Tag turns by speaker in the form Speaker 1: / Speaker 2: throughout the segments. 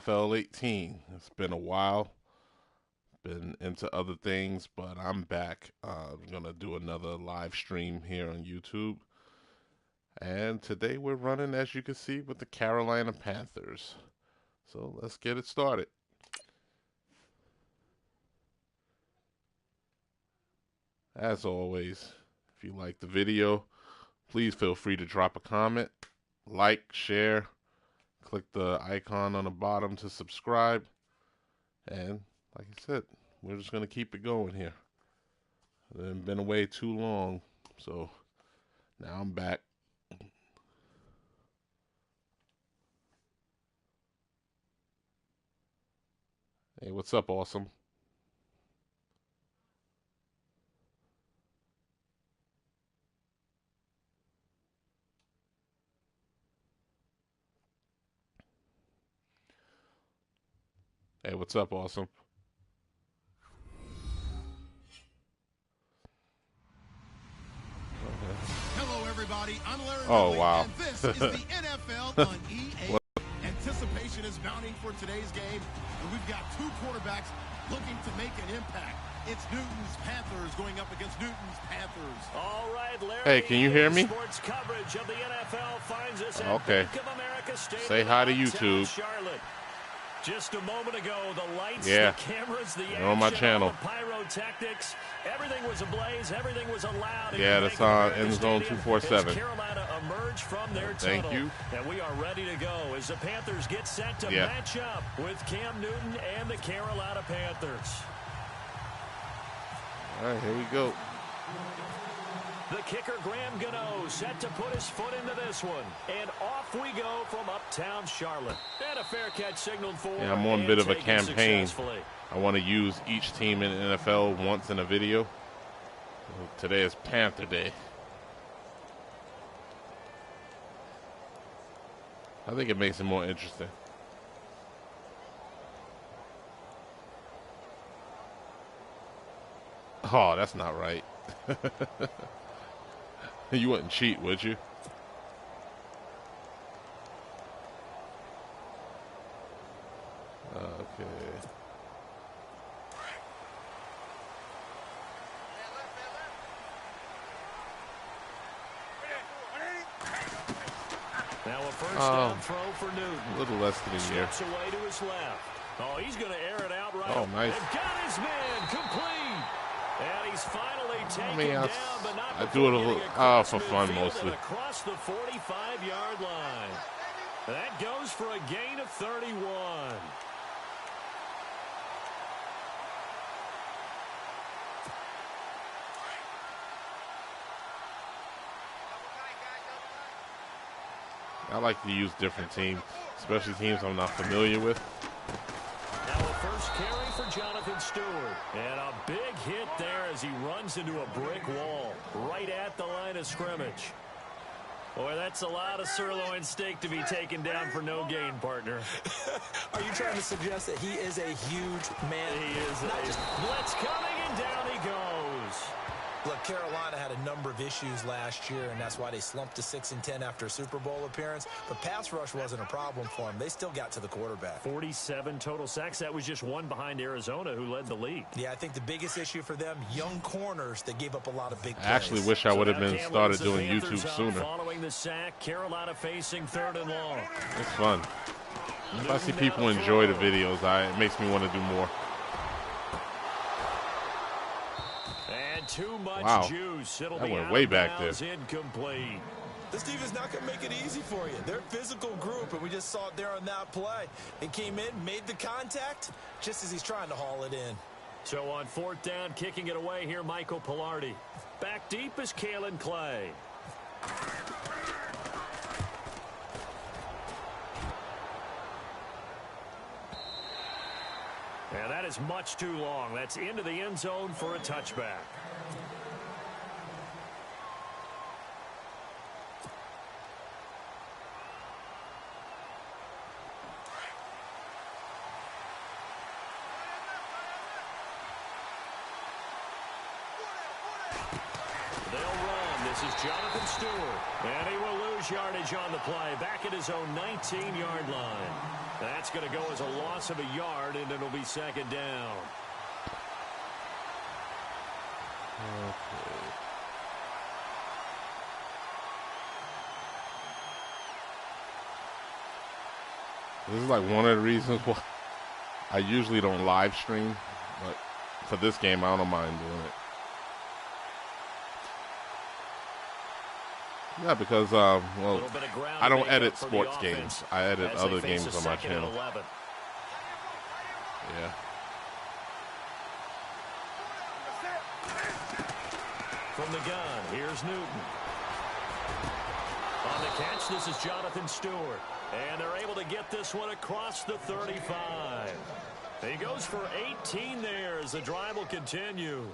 Speaker 1: NFL 18. It's been a while. Been into other things, but I'm back. I'm gonna do another live stream here on YouTube. And today we're running, as you can see, with the Carolina Panthers. So let's get it started. As always, if you like the video, please feel free to drop a comment, like, share, click the icon on the bottom to subscribe. And like I said, we're just going to keep it going here. I've been away too long, so now I'm back. Hey, what's up, awesome? Hey, what's up, awesome?
Speaker 2: Hello, everybody. I'm Larry.
Speaker 1: Oh, wow.
Speaker 2: And this is the NFL on EA. Anticipation is mounting for today's game, and we've got two quarterbacks looking to make an impact. It's Newton's Panthers going up against Newton's Panthers.
Speaker 3: All right, Larry.
Speaker 1: Hey, can you hear me?
Speaker 3: Sports coverage of the NFL finds us at
Speaker 1: Okay.
Speaker 3: Bank of America Stadium.
Speaker 1: Say hi to
Speaker 3: in
Speaker 1: YouTube.
Speaker 3: Charlotte. Just a moment ago, the lights,
Speaker 1: Yeah.
Speaker 3: the cameras, the
Speaker 1: They're on my
Speaker 3: action,
Speaker 1: channel.
Speaker 3: all the pyrotechnics, everything was ablaze, everything was allowed.
Speaker 1: Yeah, that's on End Zone 247.
Speaker 3: As Carolina emerged from their
Speaker 1: Thank
Speaker 3: tunnel.
Speaker 1: you.
Speaker 3: And we are ready to go as the Panthers get set to match up with Cam Newton and the Carolina Panthers.
Speaker 1: All right, here we go.
Speaker 3: The kicker, Graham Gano, set to put his foot into this one. And off we go from uptown Charlotte. And a fair catch signaled for.
Speaker 1: Yeah, I'm on a bit of a campaign. I want to use each team in the NFL once in a video. Today is Panther Day. I think it makes it more interesting. Oh, that's not right. You wouldn't cheat, would you? Okay.
Speaker 3: Now a first down throw for Newton.
Speaker 1: A little less than a year.
Speaker 3: Steps away to his left. Oh, he's going to air it out right.
Speaker 1: Oh, nice.
Speaker 3: And got his man complete. And he's finally taken down, but not
Speaker 1: I do it a little for fun mostly.
Speaker 3: Across the 45-yard line. That goes for a gain of 31.
Speaker 1: I like to use different teams, especially teams I'm not familiar with.
Speaker 3: Now a first carry for Jonathan Stewart. And a big hit there as he runs into a brick wall right at the line of scrimmage. Boy, that's a lot of sirloin steak to be taken down for no gain, partner.
Speaker 4: Are you trying to suggest that he is a huge man?
Speaker 3: He is. Blitz coming, and down he goes.
Speaker 4: Look, Carolina had a number of issues last year, and that's why they slumped to 6-10 after a Super Bowl appearance. But pass rush wasn't a problem for them. They still got to the quarterback.
Speaker 3: 47 total sacks. That was just one behind Arizona, who led the league.
Speaker 4: Yeah, I think the biggest issue for them, young corners, they gave up a lot of big plays.
Speaker 1: I actually wish I would have been started doing YouTube sooner.
Speaker 3: Following the sack, Carolina facing 3rd and long.
Speaker 1: It's fun. If I see people enjoy the videos, it makes me want to do more.
Speaker 3: Too much juice. It'll
Speaker 1: that
Speaker 3: be
Speaker 1: went way back there.
Speaker 3: Incomplete.
Speaker 4: This team is not going to make it easy for you. They're a physical group, and we just saw it there on that play. It came in, made the contact, just as he's trying to haul it in.
Speaker 3: So on 4th down, kicking it away here, Michael Pilardi. Back deep is Kalen Clay. And that is much too long. That's into the end zone for a touchback. They'll run. This is Jonathan Stewart. And he will lose yardage on the play. Back at his own 19-yard line. That's going to go as a loss of a yard, and it'll be second down.
Speaker 1: Okay. This is like one of the reasons why I usually don't live stream, but for this game, I don't mind doing it. Yeah, because, well, I don't edit sports games. I edit other games on my channel. Yeah.
Speaker 3: From the gun, here's Newton. On the catch, this is Jonathan Stewart. And they're able to get this one across the 35. He goes for 18 there as the drive will continue.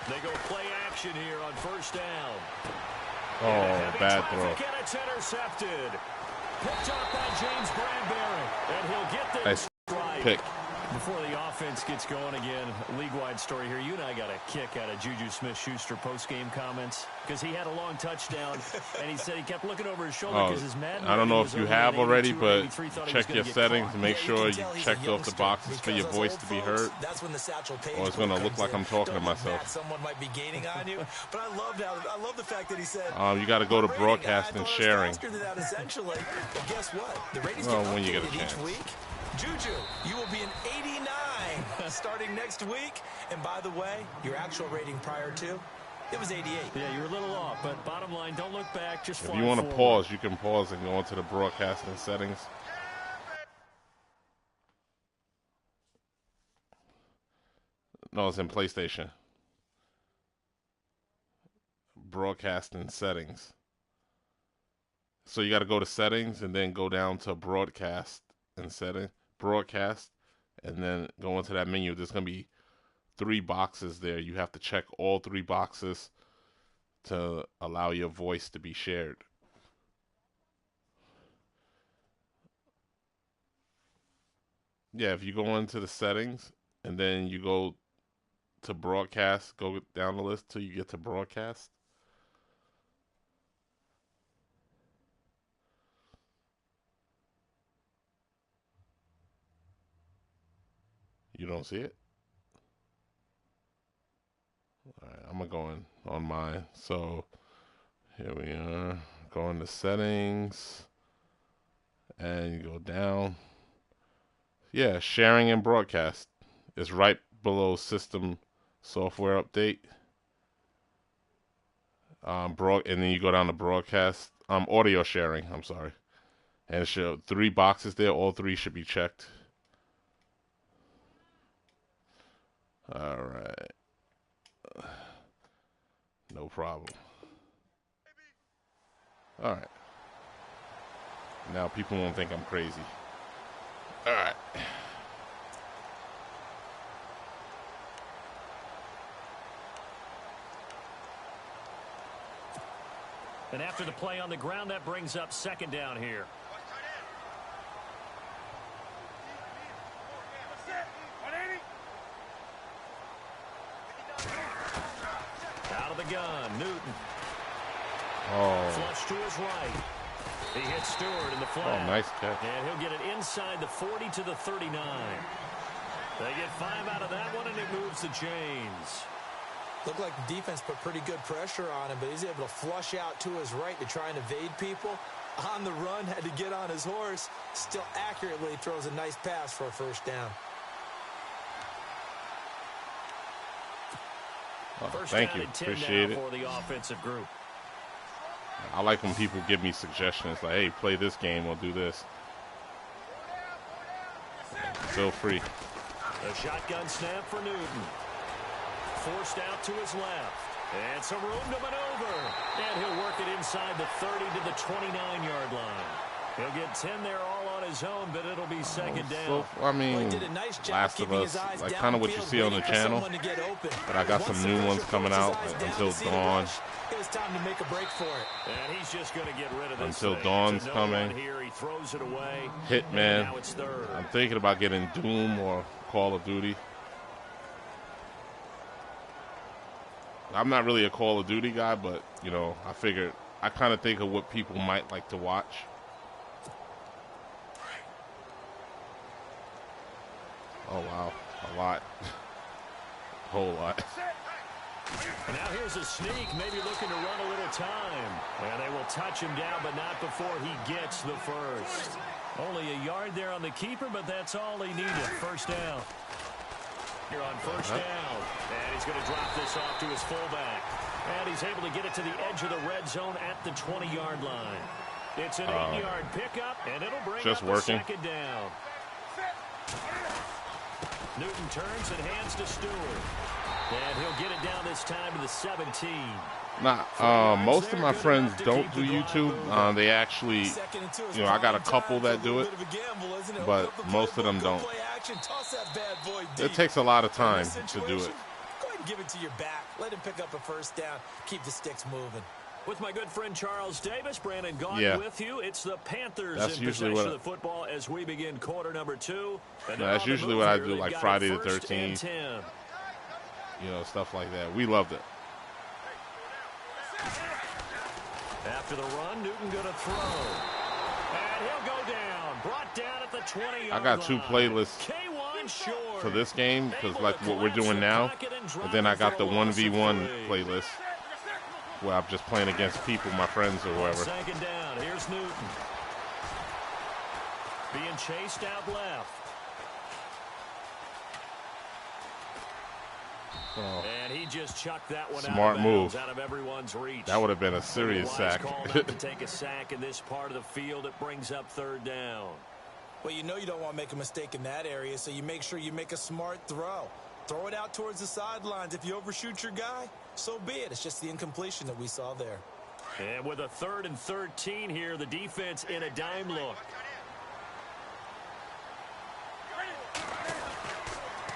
Speaker 3: They go play action here on first down.
Speaker 1: Oh, bad throw.
Speaker 3: And it's intercepted. Picked up by James Bradbury. And he'll get this
Speaker 1: Nice
Speaker 3: strike.
Speaker 1: pick.
Speaker 3: Before the offense gets going again, league-wide story here. You and I got a kick out of Juju Smith-Schuster post-game comments because he had a long touchdown, and he said he kept looking over his shoulder because his Madden.
Speaker 1: I don't know if you have already, but check your settings and make sure you checked off the boxes for your voice to be heard.
Speaker 4: That's when the Satchel Paige
Speaker 1: Or it's going to look like I'm talking to myself.
Speaker 4: Someone might be gaining on you, but I love the fact that he said.
Speaker 1: You got to go to broadcast and sharing.
Speaker 4: Essentially, but guess what? The ratings
Speaker 1: when you get a chance.
Speaker 4: each week. Juju, you will be an 89 starting next week. And by the way, your actual rating prior to, it was 88.
Speaker 3: Yeah, you're a little off, but bottom line, don't look back. Just
Speaker 1: if you want to pause, you can pause and go into the broadcasting settings. No, it's in PlayStation. Broadcasting settings. So you got to go to settings and then go down to broadcast and broadcast, and then go into that menu. There's going to be 3 boxes there. You have to check all 3 boxes to allow your voice to be shared. Yeah, if you go into the settings and then you go to broadcast, go down the list till you get to broadcast. You don't see it? All right, I'm going on mine. So here we are. Go into settings and you go down. Yeah, sharing and broadcast is right below system software update. And then you go down to broadcast, audio sharing. I'm sorry, and it shows 3 boxes there. All 3 should be checked. All right. No problem. All right. Now people won't think I'm crazy. All right.
Speaker 3: And after the play on the ground, that brings up second down here. Out of the gun, Newton.
Speaker 1: Oh.
Speaker 3: Flush to his right. He hits Stewart in the flat.
Speaker 1: Oh, nice catch.
Speaker 3: And he'll get it inside the 40 to the 39. They get 5 out of that one, and it moves the chains.
Speaker 4: Looked like the defense put pretty good pressure on him, but he's able to flush out to his right to try and evade people. On the run, had to get on his horse. Still accurately throws a nice pass for a first down.
Speaker 1: Thank you. Appreciate it.
Speaker 3: For the offensive group.
Speaker 1: I like when people give me suggestions like, hey, play this game or do this. Feel free.
Speaker 3: A shotgun snap for Newton. Forced out to his left. And some room to maneuver. And he'll work it inside the 30 to the 29-yard line. He'll get 10 there all on his own, but it'll be second down.
Speaker 1: So, I mean, Last of Us, like kind of what you see on the channel. But I got some new ones coming out, like Until Dawn.
Speaker 4: It was time to make a break for it.
Speaker 3: And he's just going to get rid of this
Speaker 1: Until Dawn's coming.
Speaker 3: Here. He throws it away.
Speaker 1: Hitman.
Speaker 3: Now it's third.
Speaker 1: I'm thinking about getting Doom or Call of Duty. I'm not really a Call of Duty guy, but, you know, I figured I kind of think of what people might like to watch. Oh, wow. A lot. A whole lot.
Speaker 3: Now here's a sneak, maybe looking to run a little time. And they will touch him down, but not before he gets the first. Only a yard there on the keeper, but that's all he needed. First down. Here on first down. And he's going to drop this off to his fullback. And he's able to get it to the edge of the red zone at the 20-yard line. It's an 8-yard pickup, and it'll bring up a second down. Newton turns and hands to Stewart. And he'll get it down this time to the 17.
Speaker 1: Nah, most of my friends don't do YouTube. They actually, you know, I got a couple that do it, but most of them don't. It takes a lot of time to do it.
Speaker 4: Go ahead and give it to your back. Let him pick up a first down. Keep the sticks moving.
Speaker 3: With my good friend Charles Davis, Brandon Gaudin with you. It's the Panthers in possession of the football as we begin quarter number 2.
Speaker 1: That's usually what I do, like Friday the 13th. You know, stuff like that. We loved it.
Speaker 3: After the run, Newton going to throw. And he'll go down. Brought down at the 20-yard line.
Speaker 1: I got 2 playlists for this game because, like, what we're doing now. And then I got the 1v1 playlist where I'm just playing against people, my friends or whoever.
Speaker 3: Second down. Here's Newton. Being chased out left.
Speaker 1: Oh.
Speaker 3: And he just chucked that one
Speaker 1: Smart move.
Speaker 3: out of everyone's reach.
Speaker 1: That would have been a serious sack.
Speaker 3: To take a sack in this part of the field. It brings up third down.
Speaker 4: Well, you know you don't want to make a mistake in that area, so you make sure you make a smart throw. Throw it out towards the sidelines. If you overshoot your guy, so be it. It's just the incompletion that we saw there.
Speaker 3: And with a 3rd and 13 here, the defense in a dime look.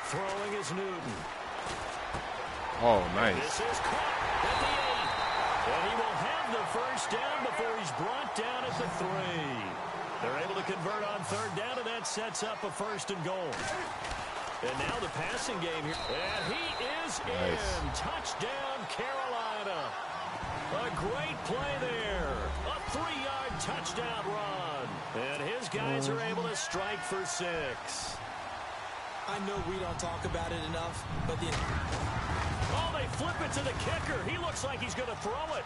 Speaker 3: Throwing is Newton.
Speaker 1: Oh, nice.
Speaker 3: This is caught at the 8. And he will have the first down before he's brought down at the 3. They're able to convert on third down, and that sets up a 1st and goal. And now the passing game here. And he is in. Touchdown, Carolina. A great play there. A 3-yard touchdown run. And his guys are able to strike for 6.
Speaker 4: I know we don't talk about it enough, but
Speaker 3: oh, they flip it to the kicker. He looks like he's going to throw it.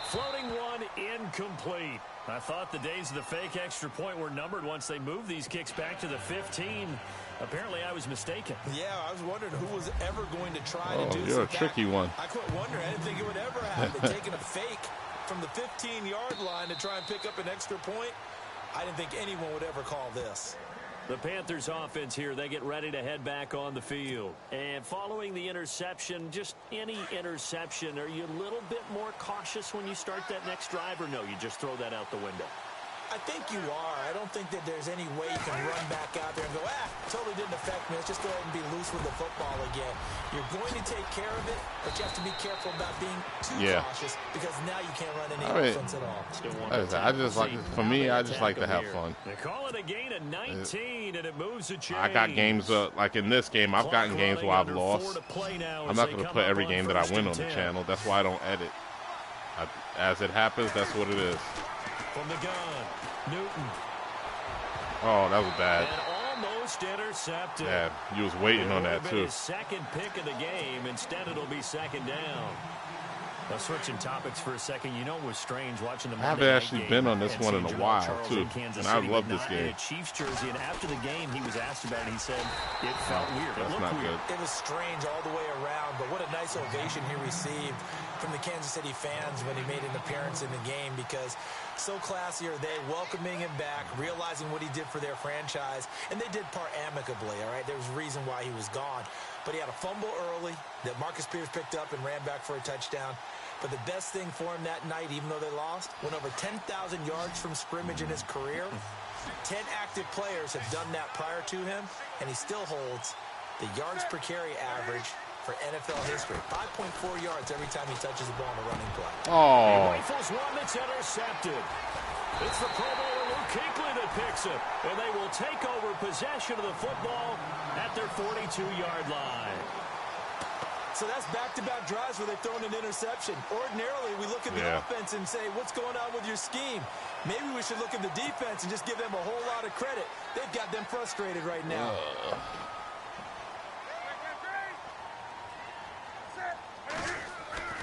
Speaker 3: Floating one, incomplete. I thought the days of the fake extra point were numbered once they moved these kicks back to the 15. Apparently, I was mistaken.
Speaker 4: Yeah, I was wondering who was ever going to try to do
Speaker 1: you're a tricky one.
Speaker 4: I quit wondering. I didn't think it would ever happen. Taking a fake from the 15-yard line to try and pick up an extra point, I didn't think anyone would ever call this.
Speaker 3: The Panthers offense here, they get ready to head back on the field. And following the interception, just any interception, are you a little bit more cautious when you start that next drive, or no, you just throw that out the window?
Speaker 4: I think you are. I don't think that there's any way you can run back out there and go, totally didn't affect me. Let's just go ahead and be loose with the football again. You're going to take care of it, but you have to be careful about being too cautious because now you can't run any offense at all.
Speaker 1: I just like, for me, I just like to have fun.
Speaker 3: They call it a gain of 19, and it moves a chain.
Speaker 1: I got games, like in this game, I've gotten games where I've lost. I'm not going to put every game that I win on the channel. That's why I don't edit. As it happens, that's what it is.
Speaker 3: From the gun, Newton.
Speaker 1: Oh, that was bad.
Speaker 3: And almost intercepted.
Speaker 1: Yeah, you was waiting on that too.
Speaker 3: His second pick of the game. Instead, it'll be second down. Well, switching topics for a second, you know it was strange watching the
Speaker 1: I haven't actually been on this one in a while, too, and I love this game.
Speaker 3: In a Chiefs jersey, and after the game, he was asked about it, he said it felt weird.
Speaker 1: That's not good.
Speaker 4: It was strange all the way around, but what a nice ovation he received from the Kansas City fans when he made an appearance in the game, because so classy are they, welcoming him back, realizing what he did for their franchise, and they did part amicably, all right? There was a reason why he was gone, but he had a fumble early that Marcus Peters picked up and ran back for a touchdown. But the best thing for him that night, even though they lost, went over 10,000 yards from scrimmage in his career. 10 active players have done that prior to him, and he still holds the yards per carry average for NFL history. 5.4 yards every time he touches the ball in a running play.
Speaker 3: Oh. He rifles one that's intercepted. It's the Pro Bowler Luke Kuechly that picks it, and they will take over possession of the football at their 42-yard line.
Speaker 4: So that's back-to-back drives where they've thrown an interception. Ordinarily, we look at the offense and say, what's going on with your scheme? Maybe we should look at the defense and just give them a whole lot of credit. They've got them frustrated right now.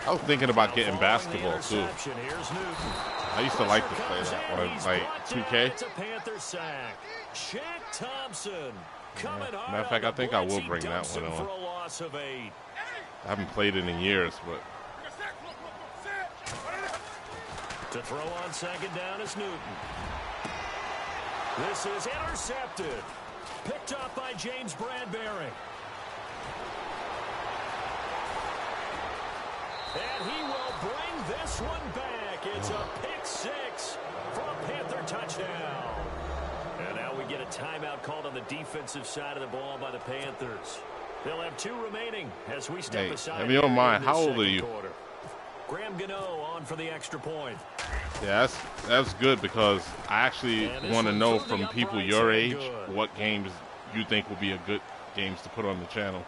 Speaker 1: I was thinking about getting basketball, too. I used to like to play that one, like 2K.
Speaker 3: It's a Panther sack. Shaq Thompson coming hard.
Speaker 1: Matter of fact, I think I will bring that one
Speaker 3: for
Speaker 1: on.
Speaker 3: a loss of 8.
Speaker 1: I haven't played it in years, but.
Speaker 3: To throw on second down is Newton. This is intercepted. Picked up by James Bradbury. And he will bring this one back. It's a pick 6 for a Panther touchdown. And now we get a timeout called on the defensive side of the ball by the Panthers. They'll have 2 remaining as we step aside.
Speaker 1: If you don't mind, how old are you?
Speaker 3: Quarter. Graham Gano on for the extra point.
Speaker 1: Yeah, that's good because I actually want to know from people your age what games you think will be a good games to put on the channel.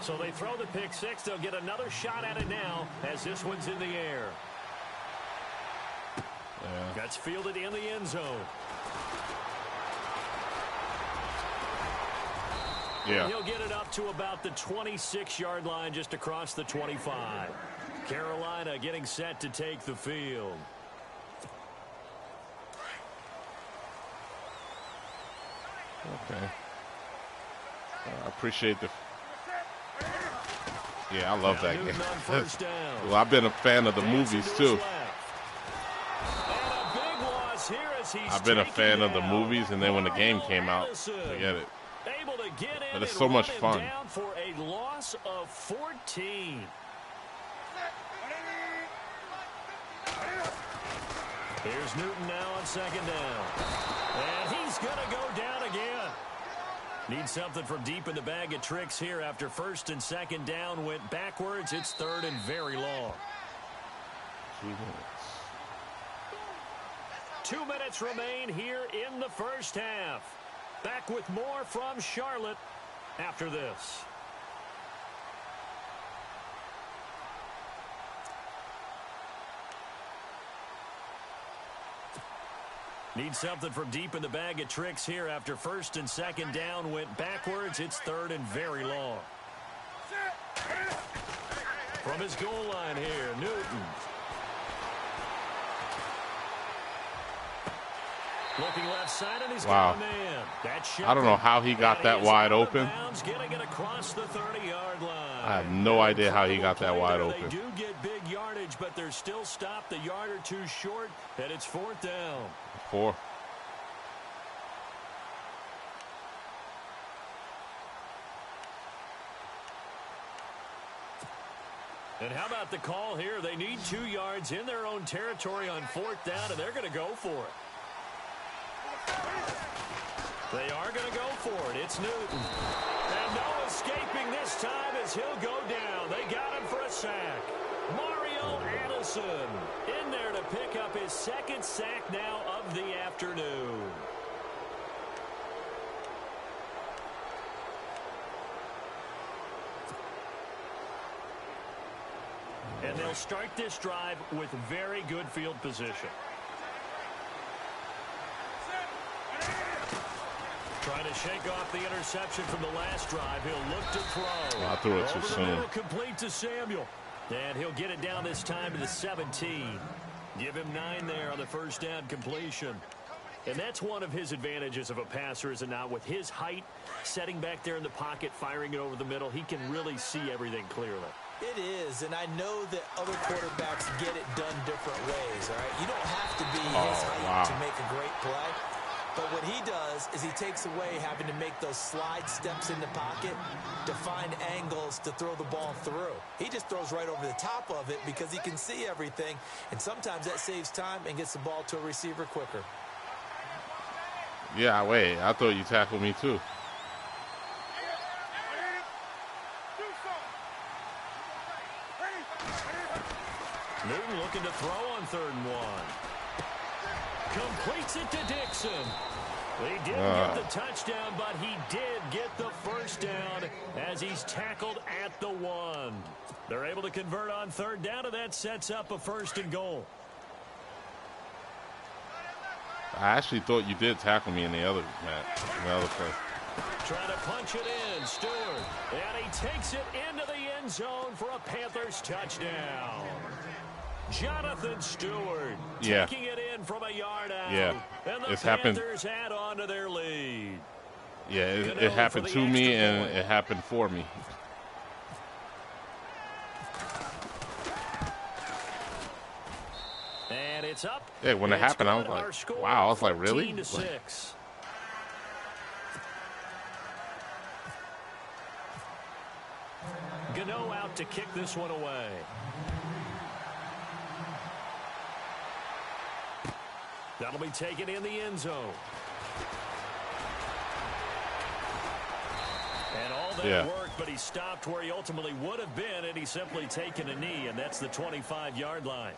Speaker 3: So they throw the pick 6. They'll get another shot at it now as this one's in the air.
Speaker 1: Yeah.
Speaker 3: That's fielded in the end zone.
Speaker 1: Yeah.
Speaker 3: He'll get it up to about the 26-yard line just across the 25. Carolina getting set to take the field.
Speaker 1: Okay. I appreciate the... Yeah, I love that game. Well, I've been a fan of the movies, too. I've been a fan of the movies, and then when the game came out, forget it. But it's so much fun.
Speaker 3: Down for a loss of 14. Here's Newton now on second down. And he's going to go down again. Need something from deep in the bag of tricks here after first and second down went backwards. It's third and very long.
Speaker 1: 2 minutes.
Speaker 3: 2 minutes remain here in the first half. Back with more from Charlotte after this. Need something from deep in the bag of tricks here after first and second down went backwards. It's third and very long. From his goal line here, Newton. Looking left side, and he's got a man.
Speaker 1: I don't know how he got that wide open.
Speaker 3: Getting it across the 30-yard line.
Speaker 1: I have no idea how he got that wide open.
Speaker 3: They do get big yardage, but they're still stopped a yard or two short, and it's 4th down.
Speaker 1: 4.
Speaker 3: And how about the call here? They need 2 yards in their own territory on 4th down, and they're going to go for it. They are going to go for it. It's Newton. And no escaping this time as he'll go down. They got him for a sack. Mario Addison in there to pick up his 2nd sack now of the afternoon. And they'll start this drive with very good field position. Trying to shake off the interception from the last drive. He'll look to throw.
Speaker 1: I threw it too soon.
Speaker 3: Complete to Samuel. And he'll get it down this time to the 17. Give him 9 there on the first down completion. And that's one of his advantages of a passer, is it not? With his height, setting back there in the pocket, firing it over the middle, he can really see everything clearly.
Speaker 4: It is, and I know that other quarterbacks get it done different ways, all right? You don't have to be his height to make a great play. But what he does is he takes away having to make those slide steps in the pocket to find angles to throw the ball through. He just throws right over the top of it because he can see everything, and sometimes that saves time and gets the ball to a receiver quicker.
Speaker 1: Yeah, wait. I thought you tackled me too.
Speaker 3: Newton looking to throw on 3rd and 1. Completes it to Dixon. He didn't get the touchdown, but he did get the first down as he's tackled at the 1. They're able to convert on 3rd down, and that sets up a 1st and goal.
Speaker 1: I actually thought you did tackle me in the other match, in the other play.
Speaker 3: Trying to punch it in, Stewart. And he takes it into the end zone for a Panthers touchdown. Jonathan Stewart taking it in from a yard out.
Speaker 1: Yeah,
Speaker 3: and the
Speaker 1: it's
Speaker 3: Panthers add on to their lead.
Speaker 1: Yeah, it happened to me, and it happened for me.
Speaker 3: And it's up.
Speaker 1: Yeah, when it happened, I was like, wow. I was like, really?
Speaker 3: 14-6. Gano out to kick this one away. That'll be taken in the end zone. And all that worked, but he stopped where he ultimately would have been, and he's simply taken a knee, and that's the 25-yard line.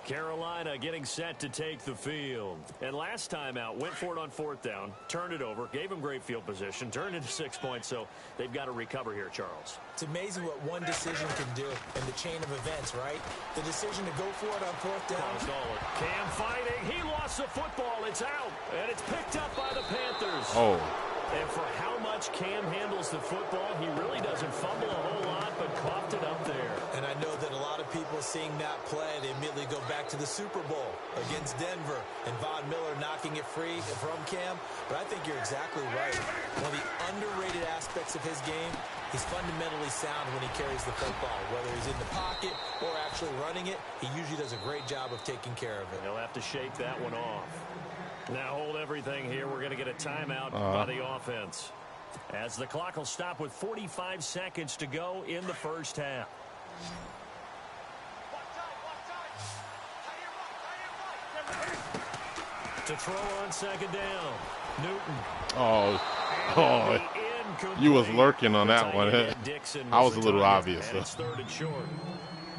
Speaker 3: Carolina getting set to take the field. And last time out, went for it on 4th down, turned it over, gave him great field position, turned into 6 points, so they've got to recover here, Charles.
Speaker 4: It's amazing what one decision can do in the chain of events, right? The decision to go for it on 4th down.
Speaker 3: Cam fighting. He lost the football. It's out, and it's picked up by the Panthers.
Speaker 1: Oh.
Speaker 3: And for how much Cam handles the football, he really doesn't fumble a whole lot, but coughed it up there.
Speaker 4: And I know that a lot of people seeing that play, they immediately go back to the Super Bowl against Denver and Von Miller knocking it free from Cam. But I think you're exactly right. One of the underrated aspects of his game, he's fundamentally sound when he carries the football. Whether he's in the pocket or actually running it, he usually does a great job of taking care of it.
Speaker 3: He'll have to shake that one off. Now hold everything here. We're going to get a timeout by the offense, as the clock will stop with 45 seconds to go in the first half. To throw on 2nd down, Newton.
Speaker 1: Oh, you was lurking on that one. I was a little obvious, though.
Speaker 3: It's 3rd and short.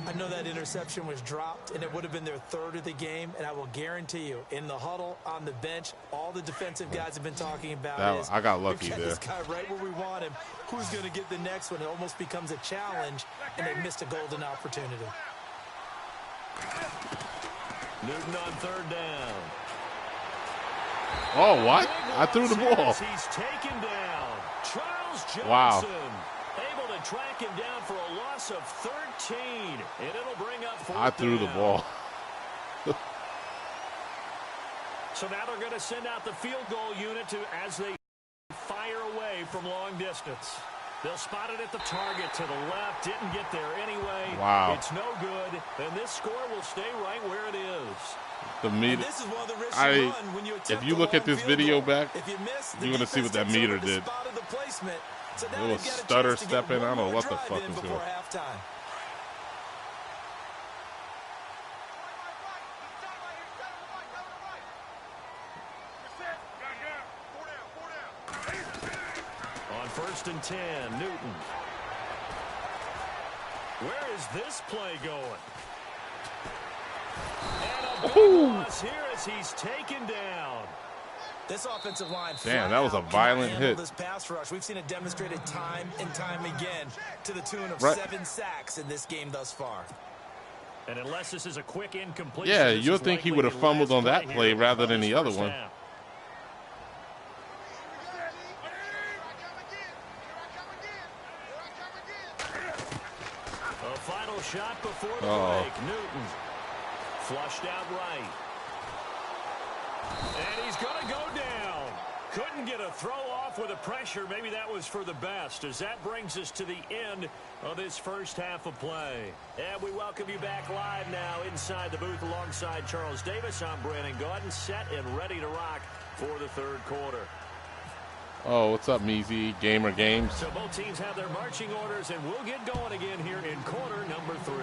Speaker 4: I know that interception was dropped, and it would have been their 3rd of the game, and I will guarantee you, in the huddle, on the bench, all the defensive guys have been talking about
Speaker 1: I got lucky
Speaker 4: there.
Speaker 1: there.
Speaker 4: This guy right where we want him. Who's going to get the next one? It almost becomes a challenge, and they missed a golden opportunity.
Speaker 3: Newton on 3rd down.
Speaker 1: Oh, what? I threw the ball.
Speaker 3: He's taken down. Charles Johnson.
Speaker 1: Wow.
Speaker 3: Able to track him down for a loss of 13, and it'll bring up 4th
Speaker 1: I threw the ball.
Speaker 3: So now they're going to send out the field goal unit as they fire away from long distance. They'll spot it at the target to the left. Didn't get there anyway.
Speaker 1: Wow.
Speaker 3: It's no good, and this score will stay right where it is.
Speaker 1: The meter.
Speaker 4: This is one of the risks you run when you attempt
Speaker 1: if you look at this video back,
Speaker 4: if you miss,
Speaker 1: you're going to see what that meter did.
Speaker 4: So
Speaker 1: it was stutter stepping. I don't know what the fuck was going on.
Speaker 3: On 1st and 10, Newton. Where is this play going? And a big loss here as he's taken down.
Speaker 4: This offensive line,
Speaker 1: damn, that was a violent hit.
Speaker 4: This pass rush, we've seen it demonstrated time and time again to the tune of 7 sacks in this game thus far.
Speaker 3: And unless this is a quick incompletion,
Speaker 1: yeah, you'll think he would have fumbled on that play rather than the other one.
Speaker 3: A final shot before the break. Newton flushed out right. And he's going to go down. Couldn't get a throw off with the pressure. Maybe that was for the best, as that brings us to the end of this first half of play. And we welcome you back live now inside the booth alongside Charles Davis. I'm Brandon Gaudin, set and ready to rock for the third quarter.
Speaker 1: Oh, what's up, Meezy? Gamer Games.
Speaker 3: So both teams have their marching orders, and we'll get going again here in quarter number 3.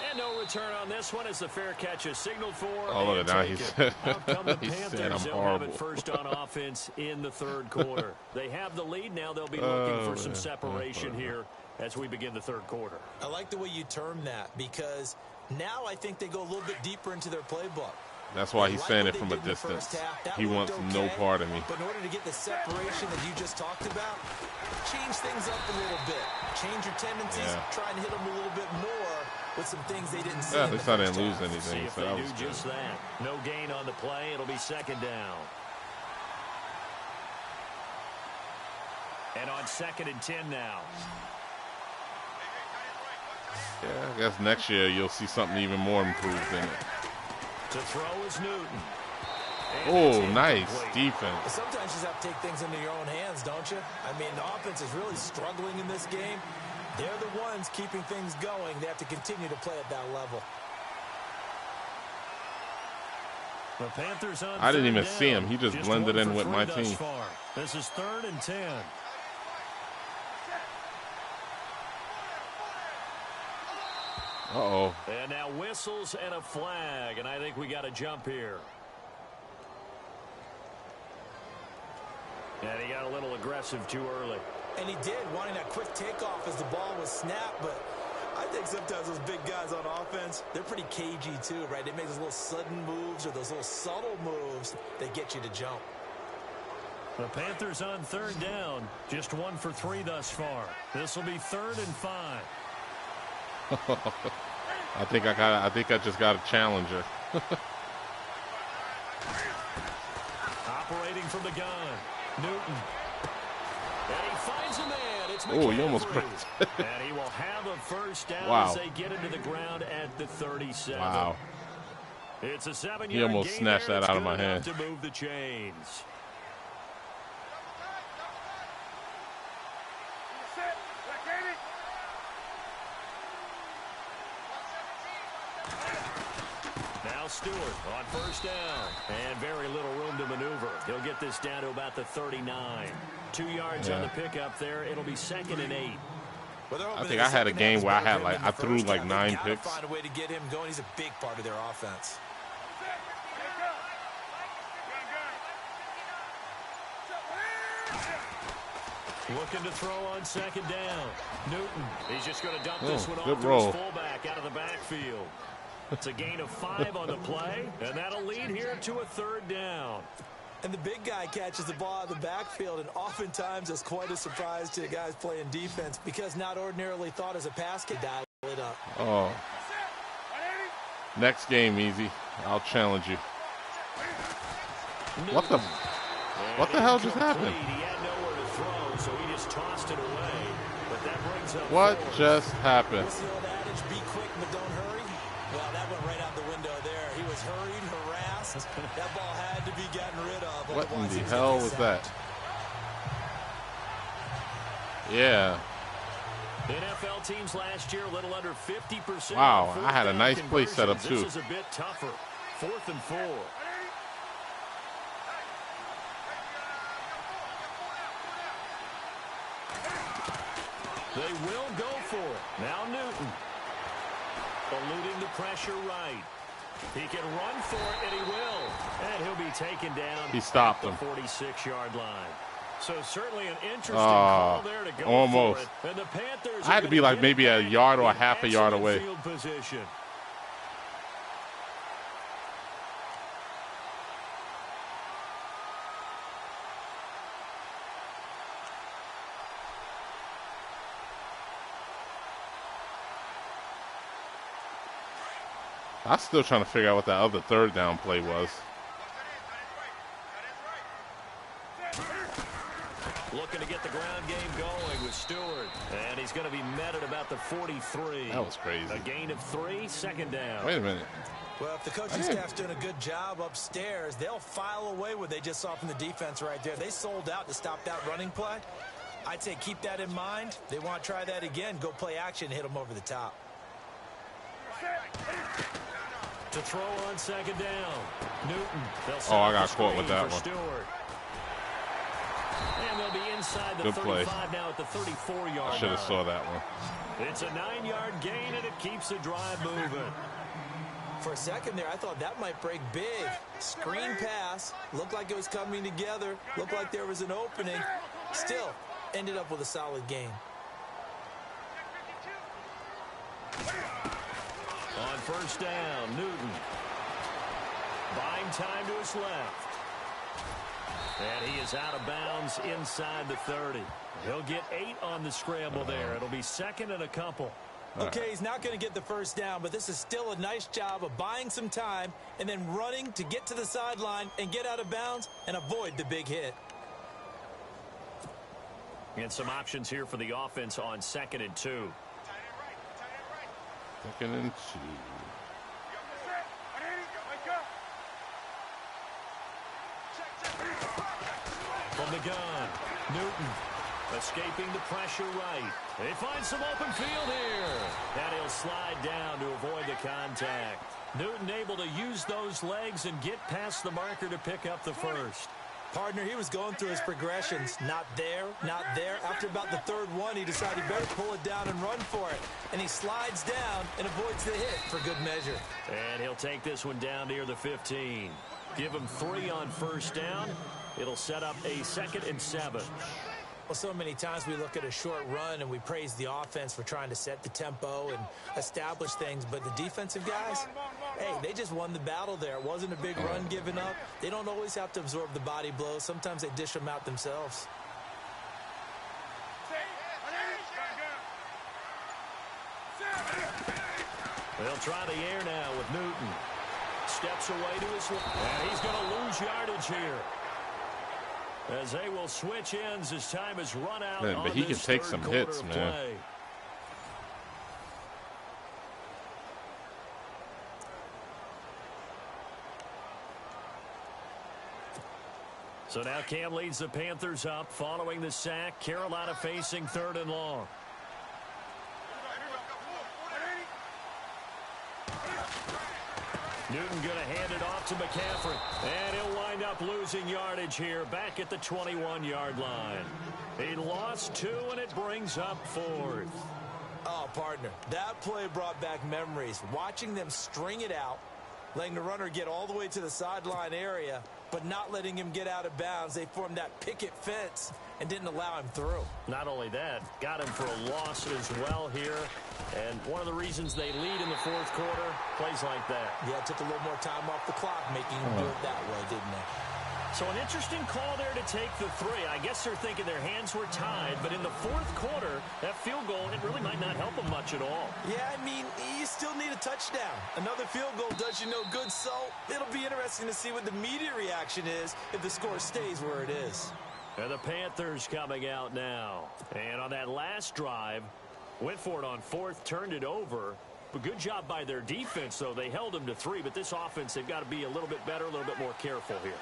Speaker 3: And no return on this one as the fair catch is signaled for.
Speaker 1: Oh, look at that. He said,
Speaker 3: Out come the
Speaker 1: he
Speaker 3: Panthers.
Speaker 1: said I'm
Speaker 3: They'll
Speaker 1: horrible.
Speaker 3: have it first on offense in the third quarter. They have the lead. Now they'll be looking for some separation here as we begin the third quarter.
Speaker 4: I like the way you term that, because now I think they go a little bit deeper into their playbook.
Speaker 1: That's why he's saying it from a distance. He wants no part of me.
Speaker 4: But in order to get the separation that you just talked about, change things up a little bit. Change your tendencies, try and hit them a little bit more with some things they didn't see.
Speaker 1: Yeah, at least I didn't lose anything.
Speaker 3: See if
Speaker 1: so
Speaker 3: they
Speaker 1: that
Speaker 3: do
Speaker 1: was
Speaker 3: just
Speaker 1: good.
Speaker 3: that. No gain on the play. It'll be second down. And on 2nd and 10 now.
Speaker 1: Yeah, I guess next year you'll see something even more improved in it.
Speaker 3: To throw is Newton.
Speaker 1: Oh, nice defense.
Speaker 4: Sometimes you just have to take things into your own hands, don't you? I mean, the offense is really struggling in this game. They're the ones keeping things going. They have to continue to play at that level.
Speaker 3: The Panthers on
Speaker 1: I didn't even
Speaker 3: down.
Speaker 1: see him. He just blended in with my team.
Speaker 3: Far. This is 3rd and 10.
Speaker 1: Uh-oh.
Speaker 3: And now whistles and a flag, and I think we got a jump here. And he got a little aggressive too early.
Speaker 4: And he did, wanting that quick takeoff as the ball was snapped, but I think sometimes those big guys on offense, they're pretty cagey too, right? They make those little sudden moves or those little subtle moves that get you to jump.
Speaker 3: The Panthers on 3rd down, just 1 for 3 thus far. This will be 3rd and 5.
Speaker 1: I think I just got a challenger.
Speaker 3: Operating from the gun, Newton. And he finds a man. It's
Speaker 1: Oh, you almost
Speaker 3: McCaffrey.
Speaker 1: cracked.
Speaker 3: And he will have a first down
Speaker 1: Wow.
Speaker 3: as they get into the ground at the 37.
Speaker 1: Wow.
Speaker 3: It's a 7-yard
Speaker 1: He almost
Speaker 3: gain
Speaker 1: snatched
Speaker 3: there.
Speaker 1: that out
Speaker 3: It's
Speaker 1: of my
Speaker 3: good enough
Speaker 1: hand.
Speaker 3: to move the chains. Now Stewart on first down. And very little room to maneuver. He'll get this down to about the 39. 2 yards on the pickup there. It'll be 2nd and 8.
Speaker 1: I think I had a game where I threw like 9 picks.
Speaker 4: Find a way to get him going. He's a big part of their offense.
Speaker 3: Looking to throw on 2nd down. Newton. He's just going to dump this one
Speaker 1: good
Speaker 3: off to
Speaker 1: roll.
Speaker 3: his fullback out of the backfield. It's a gain of 5 on the play, and that'll lead here to a 3rd down.
Speaker 4: And the big guy catches the ball out of the backfield, and oftentimes it's quite a surprise to the guys playing defense because not ordinarily thought as a pass could dial it up.
Speaker 1: Oh. Next game, Easy. I'll challenge you. What the hell just happened?
Speaker 3: He had nowhere to throw, so he just tossed it away. But that brings up
Speaker 1: What
Speaker 3: 4th.
Speaker 1: just happened?
Speaker 4: What's the old adage, be quick but don't hurry? Well, that went right out the window there. He was hurried, harassed. That ball had to be gotten rid of.
Speaker 1: What in
Speaker 4: Otherwise,
Speaker 1: the
Speaker 4: he was
Speaker 1: hell
Speaker 4: gonna
Speaker 1: was
Speaker 4: get
Speaker 1: that?
Speaker 4: sacked.
Speaker 1: Yeah.
Speaker 3: NFL teams last year a little under 50%.
Speaker 1: Wow,
Speaker 3: on
Speaker 1: I had a
Speaker 3: 4th
Speaker 1: nice
Speaker 3: down
Speaker 1: play set up,
Speaker 3: conversions.
Speaker 1: too.
Speaker 3: This is a bit tougher. 4th and 4. They will go for it. Now Newton. Eluding the pressure right. He can run for it, and he will. And he'll be taken down.
Speaker 1: He stopped him.
Speaker 3: at the 46-yard line. So certainly an interesting call there to go
Speaker 1: almost.
Speaker 3: for it. And the Panthers
Speaker 1: I had to be like maybe a yard or a half a yard away.
Speaker 3: Field position.
Speaker 1: I'm still trying to figure out what that other 3rd down play was.
Speaker 3: Looking to get the ground game going with Stewart. And he's going to be met at about the 43.
Speaker 1: That was crazy.
Speaker 3: A gain of 3, 2nd down.
Speaker 1: Wait a minute.
Speaker 4: Well, if the coaching staff's doing a good job upstairs, they'll file away what they just saw from the defense right there. They sold out to stop that running play. I'd say keep that in mind. They want to try that again. Go play action and hit them over the top.
Speaker 3: To throw on second down. Newton.
Speaker 1: Oh, I got caught with that one.
Speaker 3: Stewart. And they'll be inside the
Speaker 1: Good
Speaker 3: 35
Speaker 1: play.
Speaker 3: now at the 34-yard line.
Speaker 1: I should have saw that one.
Speaker 3: It's a 9-yard gain, and it keeps the drive moving.
Speaker 4: For a second there, I thought that might break big. Screen pass. Looked like it was coming together. Looked like there was an opening. Still, ended up with a solid gain.
Speaker 3: On first down, Newton. Buying time to his left. And he is out of bounds inside the 30. He'll get 8 on the scramble there. It'll be second and a couple.
Speaker 4: Okay, he's not going to get the first down, but this is still a nice job of buying some time and then running to get to the sideline and get out of bounds and avoid the big hit.
Speaker 3: And some options here for the offense on 2nd and 2.
Speaker 1: 2nd and 2.
Speaker 3: From the gun, Newton escaping the pressure right. They find some open field here. And he'll slide down to avoid the contact. Newton able to use those legs and get past the marker to pick up the first.
Speaker 4: Partner, he was going through his progressions. Not there, not there. After about the 3rd one, he decided he better pull it down and run for it. And he slides down and avoids the hit for good measure.
Speaker 3: And he'll take this one down near the 15. Give him 3 on first down. It'll set up a 2nd and 7.
Speaker 4: Well, so many times we look at a short run and we praise the offense for trying to set the tempo and establish things, but the defensive guys, hey, they just won the battle there. It wasn't a big run given up. They don't always have to absorb the body blows. Sometimes they dish them out themselves.
Speaker 3: They'll try the air now with Newton. Steps away to his left. And he's going to lose yardage here, as they will switch ends as time is run out.
Speaker 1: Man, but he can take some hits, man.
Speaker 3: Play. So now Cam leads the Panthers up following the sack. Carolina facing 3rd and long. Newton going to hand it off to McCaffrey. And he'll wind up losing yardage here back at the 21-yard line. He lost 2, and it brings up 4th.
Speaker 4: Oh, partner, that play brought back memories. Watching them string it out, letting the runner get all the way to the sideline area, but not letting him get out of bounds. They formed that picket fence and didn't allow him through.
Speaker 3: Not only that, got him for a loss as well here. And one of the reasons they lead in the 4th quarter, plays like that.
Speaker 4: Yeah, it took a little more time off the clock, making him do it that way, didn't it?
Speaker 3: So an interesting call there to take the 3. I guess they're thinking their hands were tied, but in the 4th quarter, that field goal, it really might not help them much at all.
Speaker 4: Yeah, I mean, you still need a touchdown. Another field goal does you no good, so it'll be interesting to see what the media reaction is if the score stays where it is.
Speaker 3: And the Panthers coming out now. And on that last drive, went for it on 4th, turned it over. But good job by their defense, though. They held them to 3, but this offense, they've got to be a little bit better, a little bit more careful here.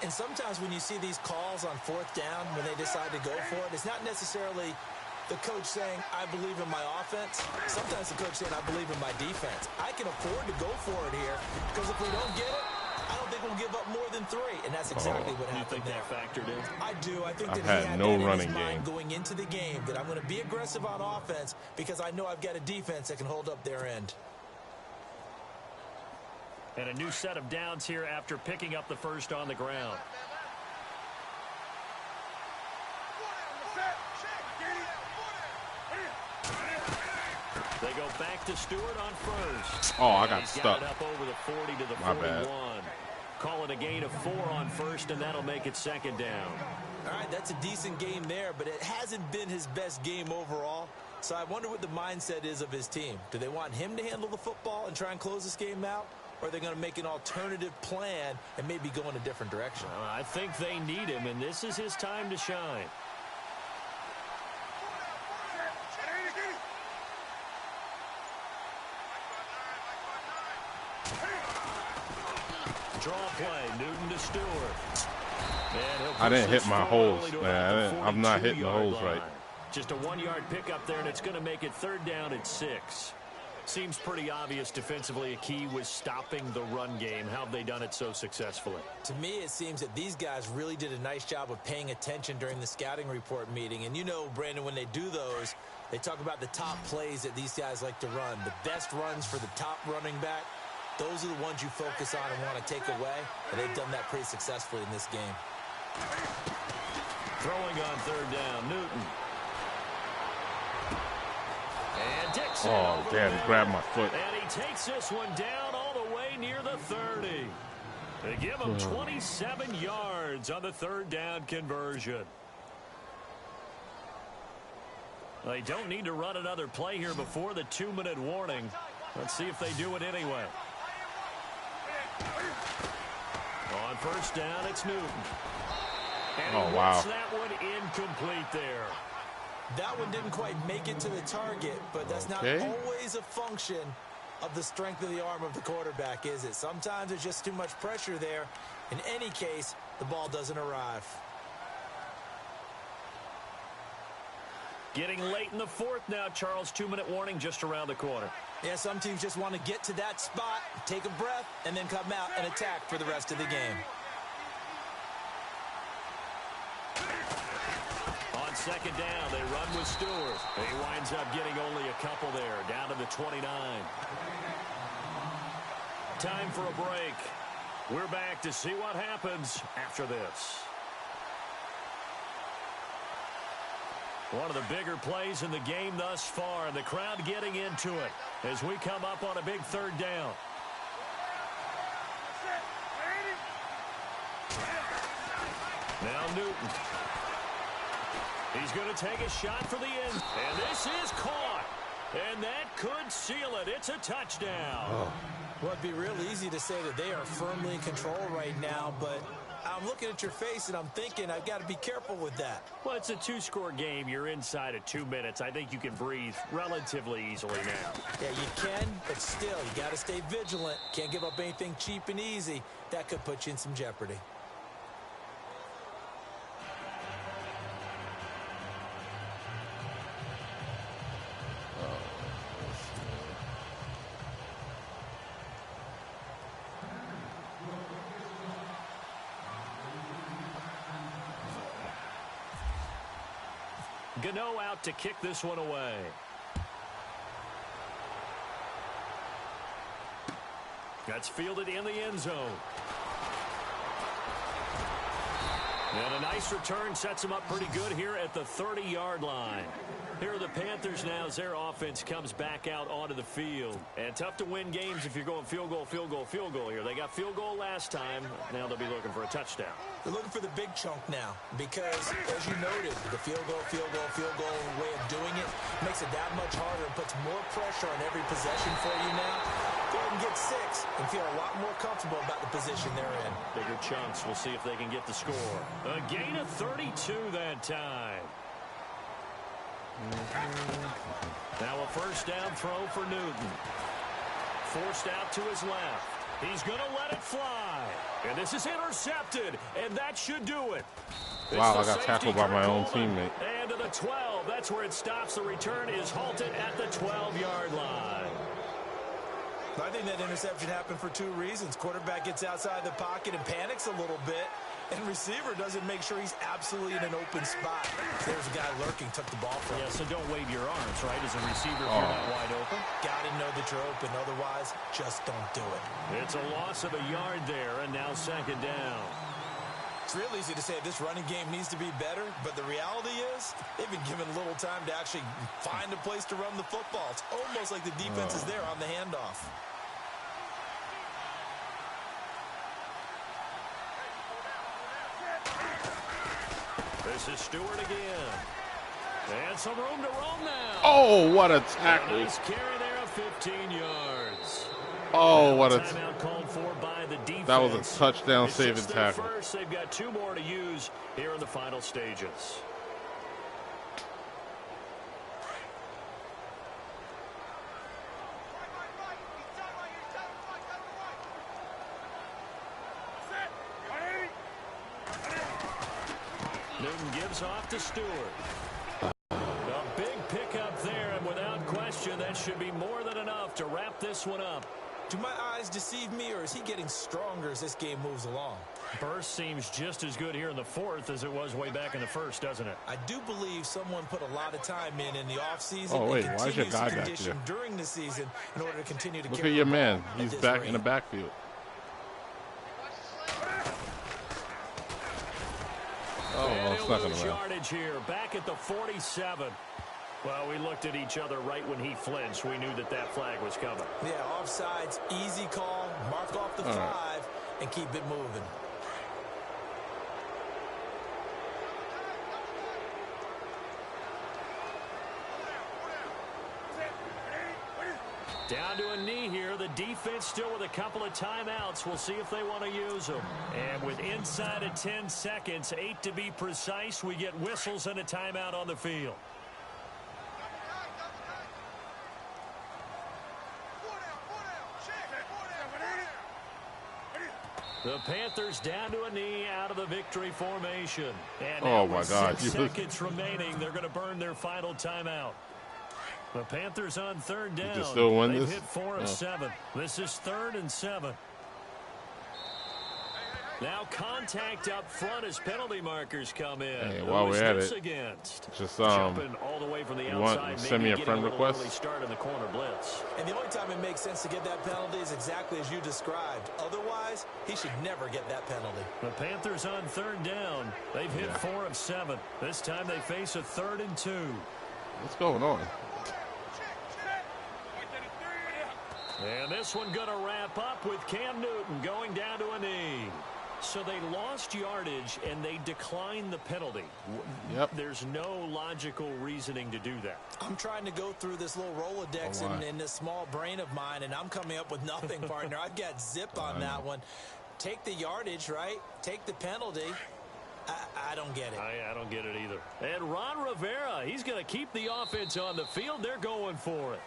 Speaker 4: And sometimes when you see these calls on 4th down, when they decide to go for it, it's not necessarily the coach saying, I believe in my offense. Sometimes the coach saying, I believe in my defense. I can afford to go for it here, because if we don't get it, I don't think we'll give up more than 3, and that's exactly what happened there.
Speaker 3: You think that factored in?
Speaker 4: I do. I think
Speaker 1: I've
Speaker 4: that he
Speaker 1: had
Speaker 4: had
Speaker 1: no
Speaker 4: that in
Speaker 1: running
Speaker 4: his mind
Speaker 1: game
Speaker 4: going into the game, that I'm going to be aggressive on offense because I know I've got a defense that can hold up their end.
Speaker 3: And a new set of downs here after picking up the first on the ground. They go back to Stewart on first.
Speaker 1: Oh, I got stuck.
Speaker 3: Got it up over the 40 to the
Speaker 1: My
Speaker 3: 41.
Speaker 1: bad.
Speaker 3: Call it a gain of 4 on first, and that'll make it 2nd down.
Speaker 4: All right, that's a decent game there, but it hasn't been his best game overall. So I wonder what the mindset is of his team. Do they want him to handle the football and try and close this game out? Or are they going to make an alternative plan and maybe go in a different direction?
Speaker 3: I think they need him, and this is his time to shine. Draw play, Newton to Stewart.
Speaker 1: I didn't hit my holes, man. I'm not hitting the holes right.
Speaker 3: Just a 1-yard pickup there, and it's going to make it 3rd down at 6. Seems pretty obvious defensively a key was stopping the run game. How have they done it so successfully?
Speaker 4: To me, it seems that these guys really did a nice job of paying attention during the scouting report meeting. And you know, Brandon, when they do those, they talk about the top plays that these guys like to run. The best runs for the top running back, those are the ones you focus on and want to take away. And they've done that pretty successfully in this game.
Speaker 3: Throwing on third down, Newton. And Dixon.
Speaker 1: Oh, damn, he grabbed my foot.
Speaker 3: And he takes this one down all the way near the 30. They give him 27 yards on the third down conversion. They don't need to run another play here before the 2-minute warning. Let's see if they do it anyway. On first down, it's Newton. And he lets that one incomplete there.
Speaker 4: That one didn't quite make it to the target, but that's not always a function of the strength of the arm of the quarterback, is it? Sometimes there's just too much pressure there. In any case, the ball doesn't arrive.
Speaker 3: Getting late in the fourth now, Charles. 2-minute warning just around the corner.
Speaker 4: Yeah, some teams just want to get to that spot, take a breath, and then come out and attack for the rest of the game.
Speaker 3: On second down, they run with Stewart. He winds up getting only a couple there, down to the 29. Time for a break. We're back to see what happens after this. One of the bigger plays in the game thus far, and the crowd getting into it as we come up on a big third down. Now Newton. He's going to take a shot for the end. And this is caught. And that could seal it. It's a touchdown.
Speaker 4: Well, it'd be real easy to say that they are firmly in control right now, but I'm looking at your face and I'm thinking I've got to be careful with that.
Speaker 3: Well, it's a 2-score game. You're inside of 2 minutes. I think you can breathe relatively easily now.
Speaker 4: Yeah, you can, but still, you got to stay vigilant. Can't give up anything cheap and easy. That could put you in some jeopardy.
Speaker 3: Gano out to kick this one away. That's fielded in the end zone. And a nice return sets them up pretty good here at the 30-yard line. Here are the Panthers now as their offense comes back out onto the field. And tough to win games if you're going field goal, field goal, field goal here. They got field goal last time. Now they'll be looking for a touchdown.
Speaker 4: They're looking for the big chunk now because, as you noted, the field goal way of doing it makes it that much harder and puts more pressure on every possession for you now. Go ahead and get 6 and feel a lot more comfortable about the position they're in.
Speaker 3: Bigger chunks. We'll see if they can get the score. A gain of 32 that time. Now a first down throw for Newton. Forced out to his left. He's going to let it fly. And this is intercepted. And that should do it.
Speaker 1: Wow, I got tackled by my own teammate.
Speaker 3: And to the 12. That's where it stops. The return is halted at the 12-yard line.
Speaker 4: I think that interception happened for 2 reasons. Quarterback gets outside the pocket and panics a little bit. And receiver doesn't make sure he's absolutely in an open spot. There's a guy lurking, took the ball from him.
Speaker 3: Yeah, so don't wave your arms, right, as a receiver if you're not wide open.
Speaker 4: Got to know that you're open. Otherwise, just don't do it.
Speaker 3: It's a loss of a yard there, and now second down.
Speaker 4: It's real easy to say this running game needs to be better, but the reality is they've been given little time to actually find a place to run the football. It's almost like the defense is there on the handoff.
Speaker 3: This is Stewart again. And some room to roam now.
Speaker 1: Oh, what a tackle.
Speaker 3: Nice carry there of 15 yards.
Speaker 1: Oh, what a
Speaker 3: timeout called for by the defense.
Speaker 1: That was a touchdown saving tackle.
Speaker 3: First, they've got 2 more to use here in the final stages. Newton gives off to Stewart. A big pickup there, and without question, that should be more than enough enough to wrap this one up.
Speaker 4: Do my eyes deceive me, or is he getting stronger as this game moves along?
Speaker 3: Burst seems just as good here in the fourth as it was way back in the first, doesn't it?
Speaker 4: I do believe someone put a lot of time in the offseason
Speaker 1: Oh, wait,
Speaker 4: and
Speaker 1: why is your
Speaker 4: continues
Speaker 1: guy
Speaker 4: to
Speaker 1: back
Speaker 4: condition
Speaker 1: there?
Speaker 4: during the season in order to continue to
Speaker 1: Look
Speaker 4: carry
Speaker 1: at your
Speaker 4: the
Speaker 1: man.
Speaker 4: ball
Speaker 1: He's
Speaker 4: at this
Speaker 1: back
Speaker 4: rate.
Speaker 1: in the backfield. Oh,
Speaker 3: And
Speaker 1: well, it's
Speaker 3: he'll
Speaker 1: not going
Speaker 3: lose
Speaker 1: to matter.
Speaker 3: yardage here, back at the 47. Well, we looked at each other right when he flinched. We knew that that flag was coming.
Speaker 4: Yeah, offsides, easy call, mark off the 5, and keep it moving.
Speaker 3: Down to a knee here. The defense still with a couple of timeouts. We'll see if they want to use them. And with inside of 10 seconds, 8 to be precise, we get whistles and a timeout on the field. The Panthers down to a knee out of the victory formation. And now
Speaker 1: Oh, my
Speaker 3: with
Speaker 1: God.
Speaker 3: 6 seconds remaining, they're going to burn their final timeout. The Panthers on third down.
Speaker 1: can still win
Speaker 3: They've
Speaker 1: this?
Speaker 3: hit 4 of 7. This is 3rd and 7. Now contact up front as penalty markers come in.
Speaker 1: Hey,
Speaker 3: Who
Speaker 1: while
Speaker 3: is
Speaker 1: we're at
Speaker 3: this
Speaker 1: it,
Speaker 3: against?
Speaker 1: just
Speaker 3: Jumping all the way from the
Speaker 1: you want
Speaker 3: outside,
Speaker 1: to send me
Speaker 3: maybe
Speaker 1: a
Speaker 3: getting
Speaker 1: friend
Speaker 3: little
Speaker 1: request?
Speaker 3: early start in the corner blitz.
Speaker 4: And the only time it makes sense to get that penalty is exactly as you described. Otherwise, he should never get that penalty.
Speaker 3: The Panthers on third down. They've hit 4 of 7. This time they face a 3rd and 2.
Speaker 1: What's going on?
Speaker 3: And this one going to wrap up with Cam Newton going down to a knee. So they lost yardage and they declined the penalty.
Speaker 1: Yep.
Speaker 3: There's no logical reasoning to do that.
Speaker 4: I'm trying to go through this little Rolodex in this small brain of mine, and I'm coming up with nothing, partner. I've got zip on that one. Take the yardage, right? Take the penalty. I don't get it.
Speaker 3: I don't get it either. And Ron Rivera, he's going to keep the offense on the field. They're going for it.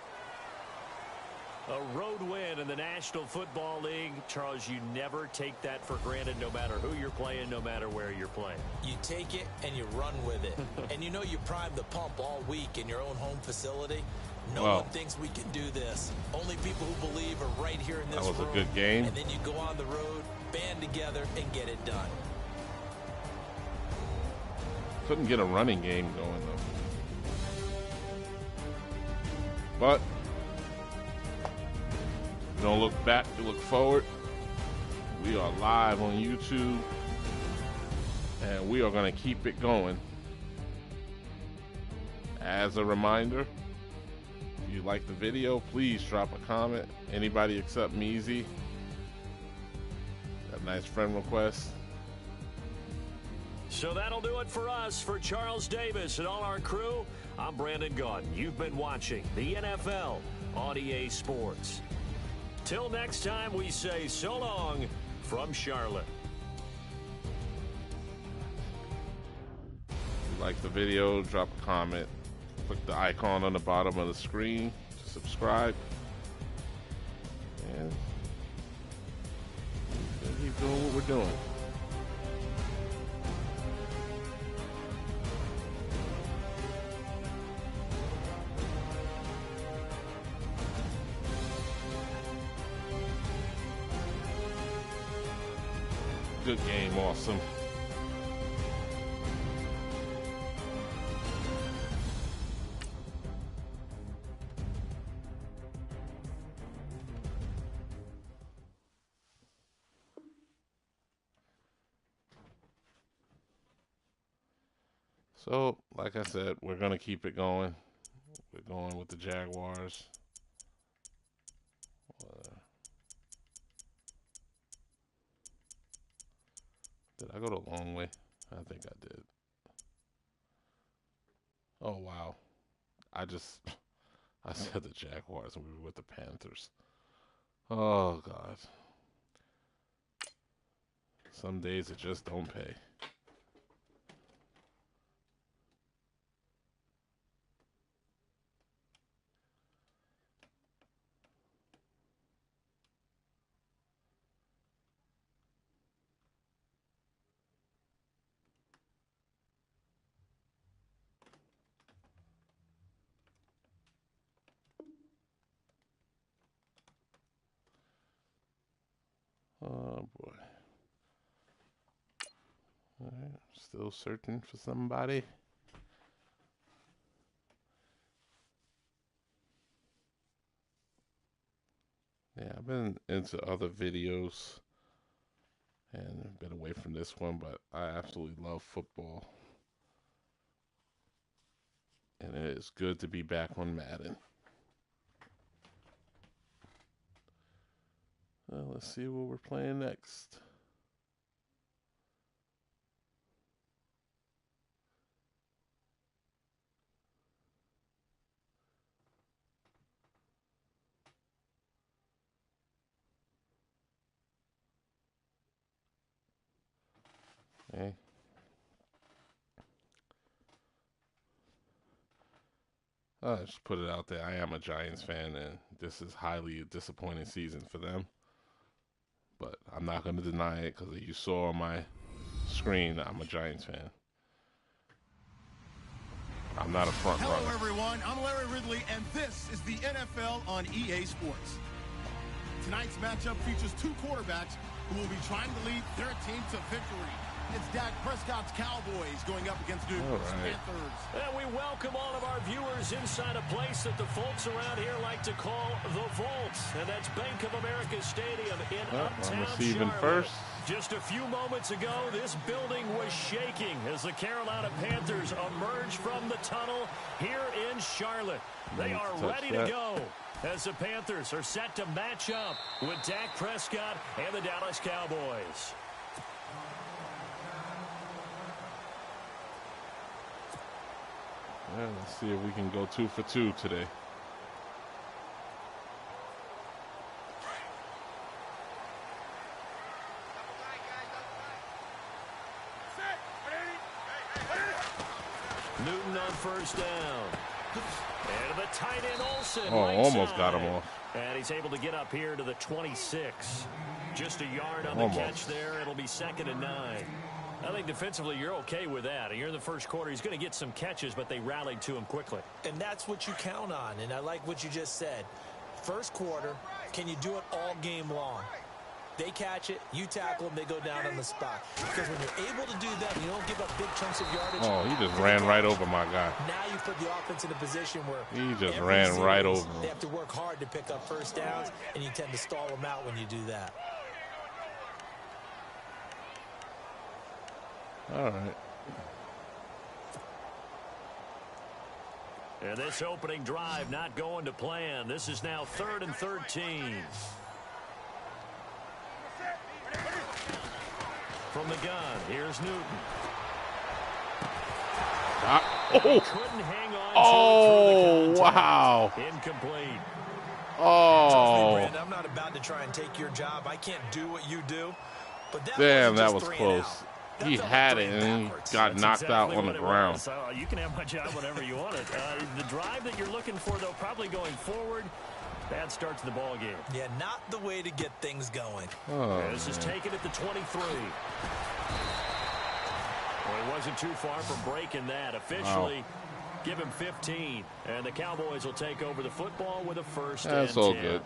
Speaker 3: A road win in the National Football League. Charles, you never take that for granted, no matter who you're playing, no matter where you're playing.
Speaker 4: You take it and you run with it. And you know you primed the pump all week in your own home facility. No one thinks we can do this. Only people who believe are right here in this room.
Speaker 1: That was a good game.
Speaker 4: And then you go on the road, band together, and get it done.
Speaker 1: Couldn't get a running game going, though. But don't look back, you look forward. We are live on YouTube, and we are going to keep it going. As a reminder, if you like the video, please drop a comment. Anybody except Measy. Got a nice friend request.
Speaker 3: So that'll do it for us. For Charles Davis and all our crew, I'm Brandon Gaudin. You've been watching the NFL on EA Sports. Till next time, we say so long from Charlotte.
Speaker 1: If you like the video, drop a comment. Click the icon on the bottom of the screen to subscribe. And keep doing what we're doing. Good game, awesome. So, like I said, we're going to keep it going. We're going with the Jaguars. Did I go the long way? I think I did. Oh, wow. I said the Jaguars and we were with the Panthers. Oh, God. Some days it just don't pay. Oh boy. All right, still searching for somebody. Yeah, I've been into other videos and been away from this one, but I absolutely love football. And it is good to be back on Madden. Let's see what we're playing next. Okay. I'll just put it out there. I am a Giants fan, and this is highly a disappointing season for them. But I'm not going to deny it because you saw on my screen I'm a Giants fan. I'm not a front runner.
Speaker 2: Hello, everyone. I'm Larry Ridley, and this is the NFL on EA Sports. Tonight's matchup features two quarterbacks who will be trying to lead their team to victory. It's Dak Prescott's Cowboys going up against Newton's Panthers.
Speaker 3: And we welcome all of our viewers inside a place that the folks around here like to call the Vault. And that's Bank of America Stadium in Uptown Charlotte.
Speaker 1: First.
Speaker 3: Just a few moments ago, this building was shaking as the Carolina Panthers emerged from the tunnel here in Charlotte. They are ready to go as the Panthers are set to match up with Dak Prescott and the Dallas Cowboys.
Speaker 1: Yeah, let's see if we can go 2 for 2 today.
Speaker 3: Newton on first down. And the tight end Olsen.
Speaker 1: Oh,
Speaker 3: right
Speaker 1: almost
Speaker 3: side.
Speaker 1: got him off.
Speaker 3: And he's able to get up here to the 26. Just a yard on the catch there. It'll be 2nd and 9. I think defensively you're okay with that. You're in the first quarter. He's going to get some catches, but they rallied to him quickly.
Speaker 4: And that's what you count on. And I like what you just said. First quarter, can you do it all game long? They catch it, you tackle them, they go down on the spot. Because when you're able to do that, you don't give up big chunks of yardage.
Speaker 1: Oh, he just ran right over my guy.
Speaker 4: Now you put the offense in a position where
Speaker 1: he just ran right over him.
Speaker 4: They have to work hard to pick up first downs, and you tend to stall them out when you do that.
Speaker 1: All right.
Speaker 3: And this opening drive not going to plan. This is now 3rd and 13. From the gun, here's Newton. Couldn't hang on to it through the contact.
Speaker 1: Wow.
Speaker 3: Incomplete.
Speaker 1: Oh.
Speaker 4: Trust me, Brandon, I'm not about to try and take your job. I can't do what you do. But that
Speaker 1: damn, that was
Speaker 4: just
Speaker 1: close. He had it, and he got knocked out on the ground.
Speaker 3: So you can have my job whenever you want it. The drive that you're looking for, though, probably going forward. Bad start to the ball game.
Speaker 4: Yeah, not the way to get things going.
Speaker 3: This is taken at the 23. Well, he wasn't too far from breaking that. Officially, give him 15. And the Cowboys will take over the football with a first and 10.
Speaker 1: That's all good.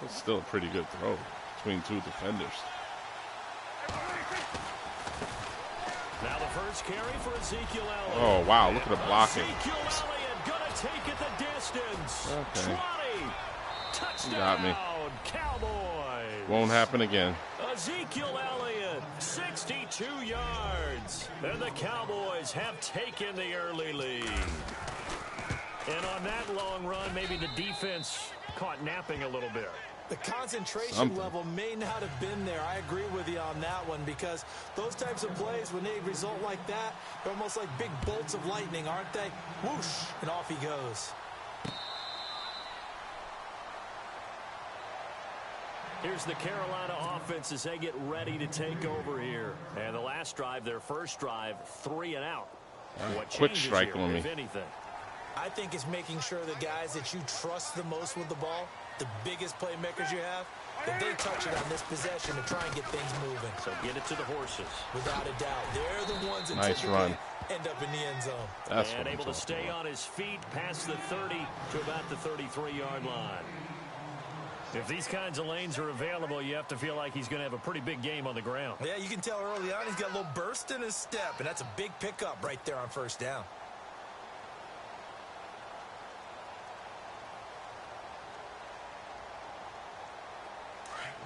Speaker 1: It's still a pretty good throw between two defenders.
Speaker 3: Now the first carry for Ezekiel Elliott.
Speaker 1: Oh, wow. Look at the blocking.
Speaker 3: Ezekiel Elliott going to take it the distance.
Speaker 1: Okay.
Speaker 3: 20. Touchdown.
Speaker 1: You got me.
Speaker 3: Cowboys.
Speaker 1: Won't happen again.
Speaker 3: Ezekiel Elliott, 62 yards. And the Cowboys have taken the early lead. And on that long run, maybe the defense caught napping a little bit.
Speaker 4: The concentration level may not have been there. I agree with you on that one, because those types of plays, when they result like that, they're almost like big bolts of lightning, aren't they? Whoosh, and off he goes.
Speaker 3: Here's the Carolina offense as they get ready to take over here. And the last drive, their first drive, 3 and out. What
Speaker 1: quick
Speaker 3: changes
Speaker 1: strike
Speaker 3: here,
Speaker 1: on me.
Speaker 3: if anything?
Speaker 4: I think it's making sure the guys that you trust the most with the ball, the biggest playmakers you have, if they touch it on this possession to try and get things moving.
Speaker 3: So get it to the horses.
Speaker 4: Without a doubt. They're the ones that
Speaker 1: Nice
Speaker 4: typically
Speaker 1: run.
Speaker 4: end up in the end zone.
Speaker 1: That's
Speaker 3: and
Speaker 1: what
Speaker 3: able
Speaker 1: I'm
Speaker 3: to stay
Speaker 1: about.
Speaker 3: on his feet past the 30 to about the 33-yard line. If these kinds of lanes are available, you have to feel like he's going to have a pretty big game on the ground.
Speaker 4: Yeah, you can tell early on he's got a little burst in his step, and that's a big pickup right there on first down.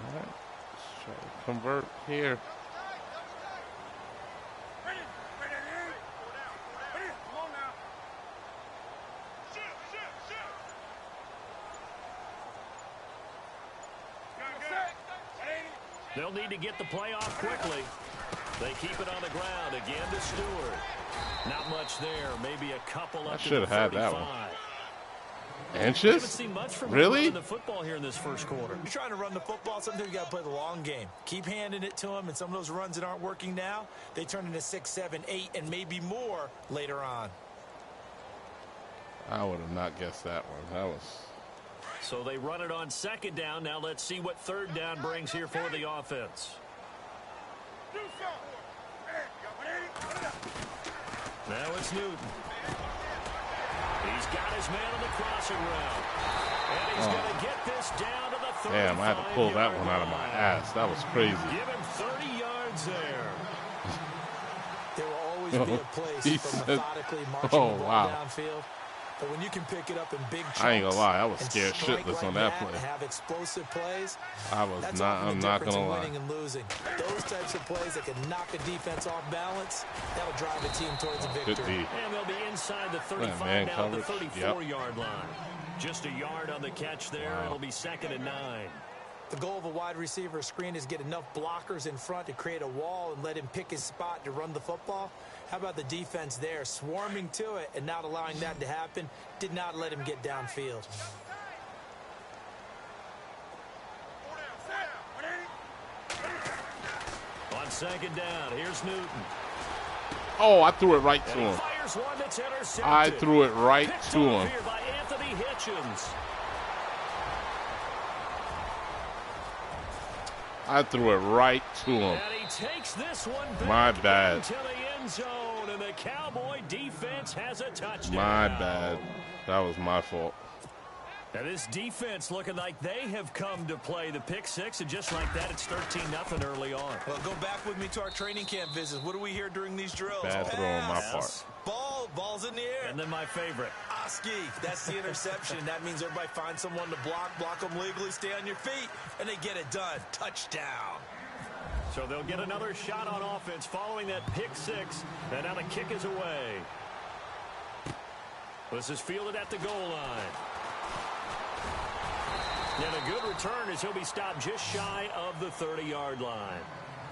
Speaker 1: All right. Let's try to convert here.
Speaker 3: They'll need to get the play off quickly. They keep it on the ground again to Stewart. Not much there. Maybe a couple up to the 35.
Speaker 1: Should have had that one.
Speaker 3: We haven't
Speaker 1: Inches?
Speaker 3: seen much from him
Speaker 1: Really?
Speaker 3: running the football here in this first quarter.
Speaker 4: You're trying to run the football, sometimes you got to play the long game. Keep handing it to him, and some of those runs that aren't working now, they turn into 6, 7, 8, and maybe more later on.
Speaker 1: I would have not guessed that one. That was...
Speaker 3: So they run it on second down. Now let's see what third down brings here for the offense. Now it's Newton. He's got his man on the crossing route. And he's going to get this down to the 35-yard line.
Speaker 1: Damn, I had to pull that one out of my ass. That was crazy.
Speaker 3: Give him 30 yards there.
Speaker 4: There will always be a place
Speaker 1: He
Speaker 4: for
Speaker 1: said-
Speaker 4: methodically marching
Speaker 1: Oh,
Speaker 4: the ball
Speaker 1: wow.
Speaker 4: downfield. But when you can pick it up in big chunks,
Speaker 1: I ain't gonna lie, I was
Speaker 4: and
Speaker 1: scared
Speaker 4: strike
Speaker 1: shitless
Speaker 4: like
Speaker 1: on that
Speaker 4: and
Speaker 1: play.
Speaker 4: have explosive plays.
Speaker 1: I was
Speaker 4: That's
Speaker 1: not.
Speaker 4: often
Speaker 1: I'm
Speaker 4: the
Speaker 1: not
Speaker 4: difference
Speaker 1: gonna
Speaker 4: in
Speaker 1: lie.
Speaker 4: winning and losing. Those types of plays that can knock a defense off balance, that'll drive a team towards a
Speaker 1: Could
Speaker 4: victory.
Speaker 1: be.
Speaker 3: And they'll be inside the 35
Speaker 1: man
Speaker 3: now at the
Speaker 1: coverage.
Speaker 3: 34-yard line. Just a yard on the catch there.
Speaker 1: Wow.
Speaker 3: It'll be 2nd and 9.
Speaker 4: The goal of a wide receiver screen is get enough blockers in front to create a wall and let him pick his spot to run the football. How about the defense there, swarming to it and not allowing that to happen? Did not let him get downfield.
Speaker 3: On second down, here's Newton.
Speaker 1: Oh, I threw it right to
Speaker 3: And he
Speaker 1: him.
Speaker 3: fires one that's intercepted.
Speaker 1: I threw it right
Speaker 3: Picked
Speaker 1: to
Speaker 3: off
Speaker 1: him.
Speaker 3: here by Anthony Hitchens.
Speaker 1: I threw it right to him.
Speaker 3: And he takes this one back
Speaker 1: My bad.
Speaker 3: into the end zone, and the Cowboy defense has a touchdown.
Speaker 1: My bad. That was my fault.
Speaker 3: Now this defense looking like they have come to play the pick six, and just like that, it's 13-0 early on.
Speaker 4: Well, go back with me to our training camp visits. What do we hear during these drills?
Speaker 1: Bad throw on my
Speaker 3: Pass.
Speaker 1: part.
Speaker 4: Ball's in the air.
Speaker 3: And then my favorite.
Speaker 4: Oski, that's the interception. That means everybody finds someone to block them legally, stay on your feet, and they get it done. Touchdown.
Speaker 3: So they'll get another shot on offense following that pick six, and now the kick is away. This is fielded at the goal line. And a good return as he'll be stopped just shy of the 30-yard line.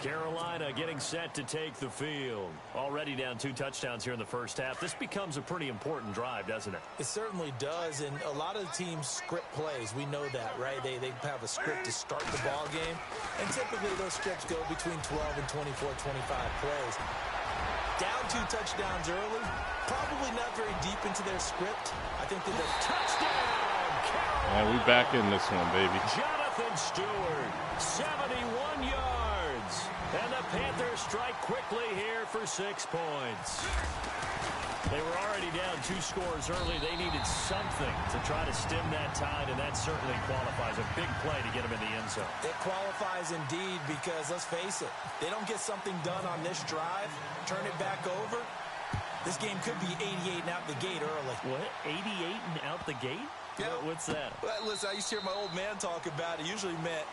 Speaker 3: Carolina getting set to take the field. Already down 2 touchdowns here in the first half. This becomes a pretty important drive, doesn't it?
Speaker 4: It certainly does, and a lot of the teams script plays. We know that, right? They have a script to start the ball game, and typically those scripts go between 12 and 24, 25 plays. Down 2 touchdowns early, probably not very deep into their script. I think that the
Speaker 3: Touchdown!
Speaker 1: And we back in this one, baby.
Speaker 3: Jonathan Stewart, 71 yards. And the Panthers strike quickly here for 6 points. They were already down 2 scores early. They needed something to try to stem that tide, and that certainly qualifies. A big play to get them in the end zone.
Speaker 4: It qualifies indeed because, let's face it, they don't get something done on this drive, turn it back over, this game could be 88 and out the gate early.
Speaker 3: What? 88 and out the gate?
Speaker 4: Yeah.
Speaker 3: What's that?
Speaker 4: Well, listen, I used to hear my old man talk about it. Usually meant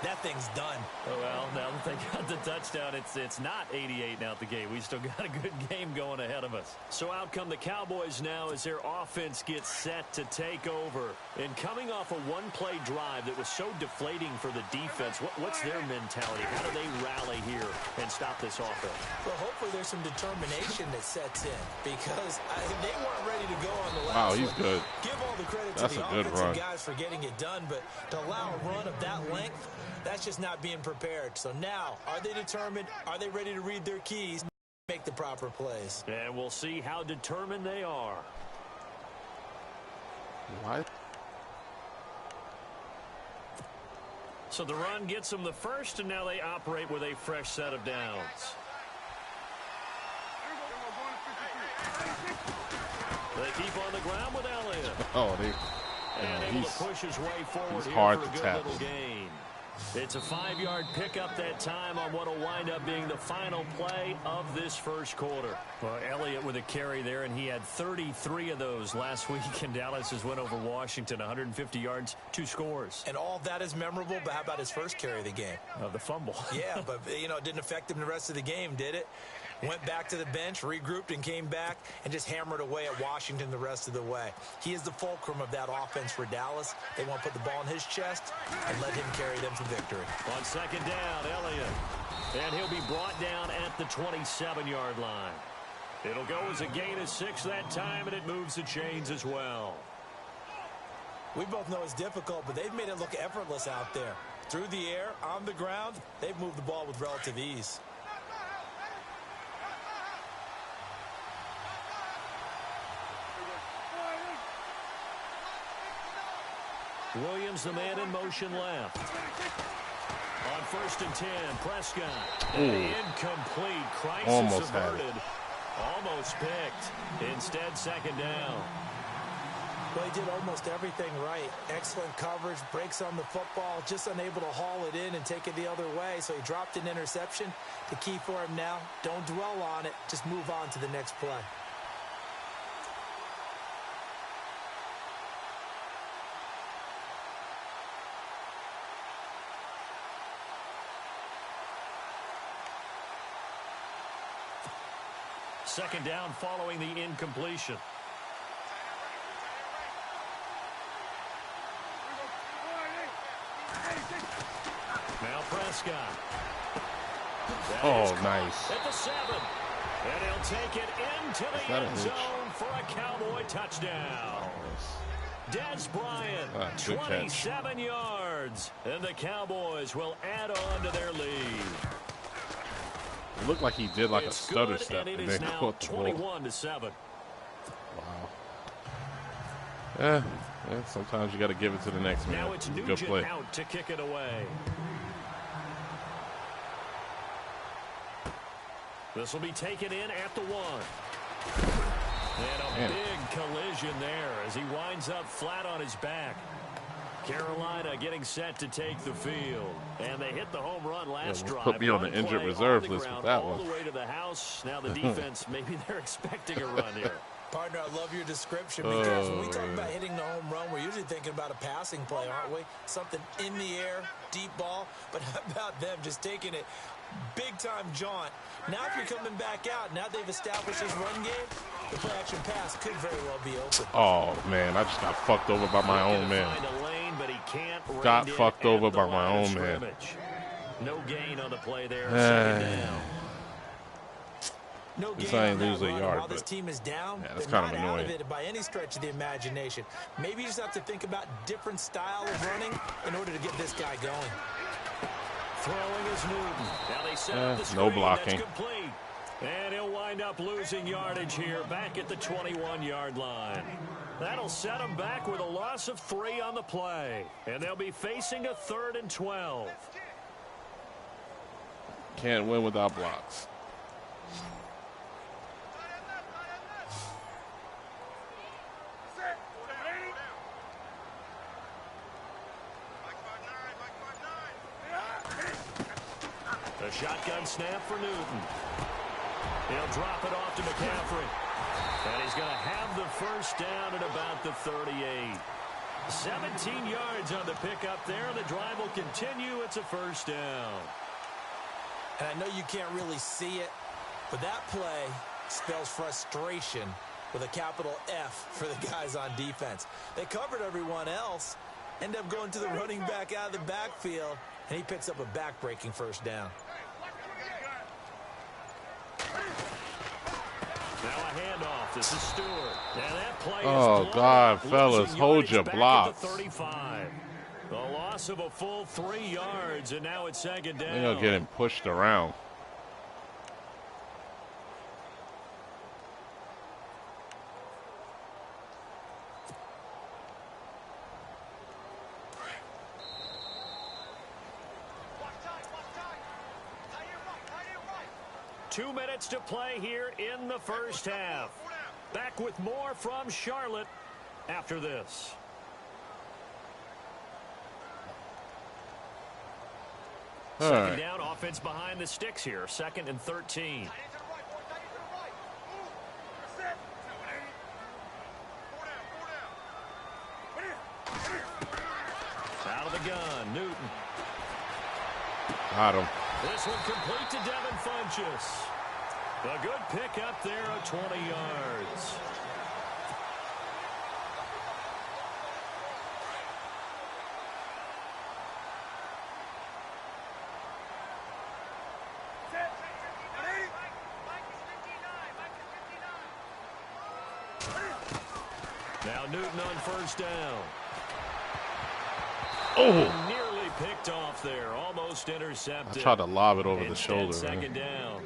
Speaker 4: that thing's done.
Speaker 3: Oh, well, now that they got the touchdown, it's not 88 and out the gate. We still got a good game going ahead of us. So out come the Cowboys now as their offense gets set to take over. And coming off a one-play drive that was so deflating for the defense, what's their mentality? How do they rally here and stop this offense?
Speaker 4: Well, hopefully there's some determination that sets in because they weren't ready to go on the last
Speaker 1: Wow, he's
Speaker 4: one.
Speaker 1: good.
Speaker 4: Give all the credit
Speaker 1: That's
Speaker 4: to the
Speaker 1: a good
Speaker 4: offensive
Speaker 1: run.
Speaker 4: guys for getting it done, but to allow a run of that length, that's just not being prepared. So now, are they determined? Are they ready to read their keys, make the proper plays?
Speaker 3: And we'll see how determined they are.
Speaker 1: What?
Speaker 3: So the run gets them the first, and now they operate with a fresh set of downs. They keep on the ground with Elliott.
Speaker 1: Oh,
Speaker 3: And able to push his way forward here
Speaker 1: hard
Speaker 3: for a
Speaker 1: to
Speaker 3: good
Speaker 1: tackle.
Speaker 3: little gain. It's a 5-yard pickup that time on what will wind up being the final play of this first quarter. Well, Elliott with a carry there, and he had 33 of those last week in Dallas's win over Washington. 150 yards, 2 scores.
Speaker 4: And all of that is memorable, but how about his first carry of the game?
Speaker 3: The fumble.
Speaker 4: Yeah, but, you know, it didn't affect him the rest of the game, did it? Went back to the bench, regrouped, and came back and just hammered away at Washington the rest of the way. He is the fulcrum of that offense for Dallas. They want to put the ball in his chest and let him carry them to victory.
Speaker 3: On second down, Elliott. And he'll be brought down at the 27-yard line. It'll go as a gain of 6 that time, and it moves the chains as well.
Speaker 4: We both know it's difficult, but they've made it look effortless out there. Through the air, on the ground, they've moved the ball with relative ease.
Speaker 3: Williams, the man in motion left. On first and 10, Prescott. Incomplete. Crisis
Speaker 1: Almost had
Speaker 3: averted. Almost picked. Instead, second down.
Speaker 4: Well, he did almost everything right. Excellent coverage, breaks on the football, just unable to haul it in and take it the other way. So he dropped an interception. The key for him now, don't dwell on it. Just move on to the next play.
Speaker 3: Second down following the incompletion. Now Prescott.
Speaker 1: Oh, nice.
Speaker 3: At the 7. And he'll take it into the end zone for a Cowboy touchdown. Des Bryant, 27 yards. And the Cowboys will add on to their lead.
Speaker 1: It looked like he did like a stutter
Speaker 3: good,
Speaker 1: step
Speaker 3: and
Speaker 1: and
Speaker 3: is
Speaker 1: then
Speaker 3: now
Speaker 1: caught the ball.
Speaker 3: 21-7.
Speaker 1: Wow. Yeah, sometimes you got to give it to the next man.
Speaker 3: Now it's
Speaker 1: Good
Speaker 3: Nugent
Speaker 1: play.
Speaker 3: out to kick it away. This will be taken in at the 1. And a big collision there as he winds up flat on his back. Carolina getting set to take the field. And they hit the home run last drive.
Speaker 1: Put me on the injured reserve list with that
Speaker 3: all
Speaker 1: one.
Speaker 3: the way to the house. Now the defense, maybe they're expecting a run here.
Speaker 4: Partner, I love your description because when we talk about hitting the home run, we're usually thinking about a passing play, aren't we? Something in the air, deep ball. But how about them just taking it big-time jaunt? Now if you're coming back out, now they've established this run game, the play-action pass could very well be open.
Speaker 1: Oh, man, I just got fucked over by my own man. Got fucked over by my own man.
Speaker 3: No gain on the play there. Second down.
Speaker 4: No
Speaker 1: This
Speaker 4: gain
Speaker 1: ain't
Speaker 4: on that
Speaker 1: lose a
Speaker 4: run.
Speaker 1: yard,
Speaker 4: While this
Speaker 1: but
Speaker 4: team is down,
Speaker 1: yeah, that's
Speaker 4: they're
Speaker 1: kind
Speaker 4: not
Speaker 1: of
Speaker 4: out of
Speaker 1: annoying.
Speaker 4: it by any stretch of the imagination. Maybe you just have to think about different style of running in order to get this guy going.
Speaker 3: Throwing is Newton. Now they set up the screen.
Speaker 1: No blocking.
Speaker 3: That's complete. And he'll wind up losing yardage here back at the 21-yard line. That'll set them back with a loss of 3 on the play. And they'll be facing a 3rd and 12.
Speaker 1: Can't win without blocks.
Speaker 3: A shotgun snap for Newton. He'll drop it off to McCaffrey. And he's going to have the first down at about the 38. 17 yards on the pickup there. The drive will continue. It's a first down.
Speaker 4: And I know you can't really see it, but that play spells frustration with a capital F for the guys on defense. They covered everyone else, end up going to the running back out of the backfield, and he picks up a back-breaking first down.
Speaker 3: Now a handoff. This is Stewart. And that play
Speaker 1: Oh,
Speaker 3: is
Speaker 1: God,
Speaker 3: blocked.
Speaker 1: fellas,
Speaker 3: Losing
Speaker 1: hold your
Speaker 3: yardage back at
Speaker 1: blocks.
Speaker 3: the 35. The loss of a full 3 yards, and now it's second down.
Speaker 1: They're getting pushed around.
Speaker 3: 2 minutes to play here in the first half. Back with more from Charlotte after this. Second down, offense behind the sticks here. 2nd and 13. Out of the gun, Newton.
Speaker 1: Got him.
Speaker 3: This one complete to Devin Funchess. A good pick up there of 20 yards. Now Newton on first down.
Speaker 1: Oh!
Speaker 3: Nearly picked off there. Almost intercepted.
Speaker 1: I tried to lob it over the
Speaker 3: Instead,
Speaker 1: shoulder.
Speaker 3: Second
Speaker 1: Man.
Speaker 3: down.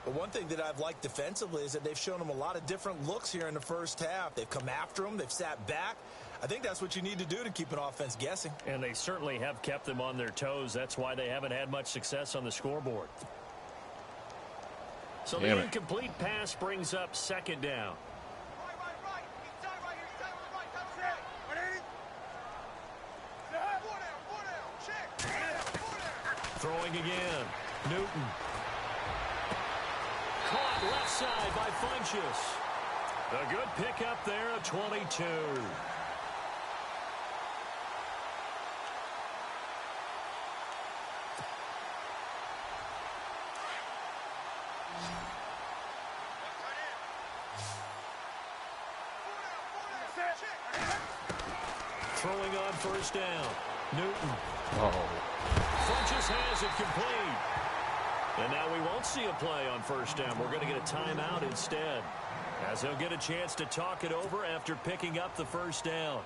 Speaker 4: But one thing that I've liked defensively is that they've shown them a lot of different looks here in the first half. They've come after them. They've sat back. I think that's what you need to do to keep an offense guessing.
Speaker 3: And they certainly have kept them on their toes. That's why they haven't had much success on the scoreboard. So the incomplete pass brings up second down. Throwing again. Newton. Caught left side by Funchess. A good pick up there at 22. Throwing on first down. Newton. Funchess has it complete. And now we won't see a play on first down. We're going to get a timeout instead, as he'll get a chance to talk it over after picking up the first down.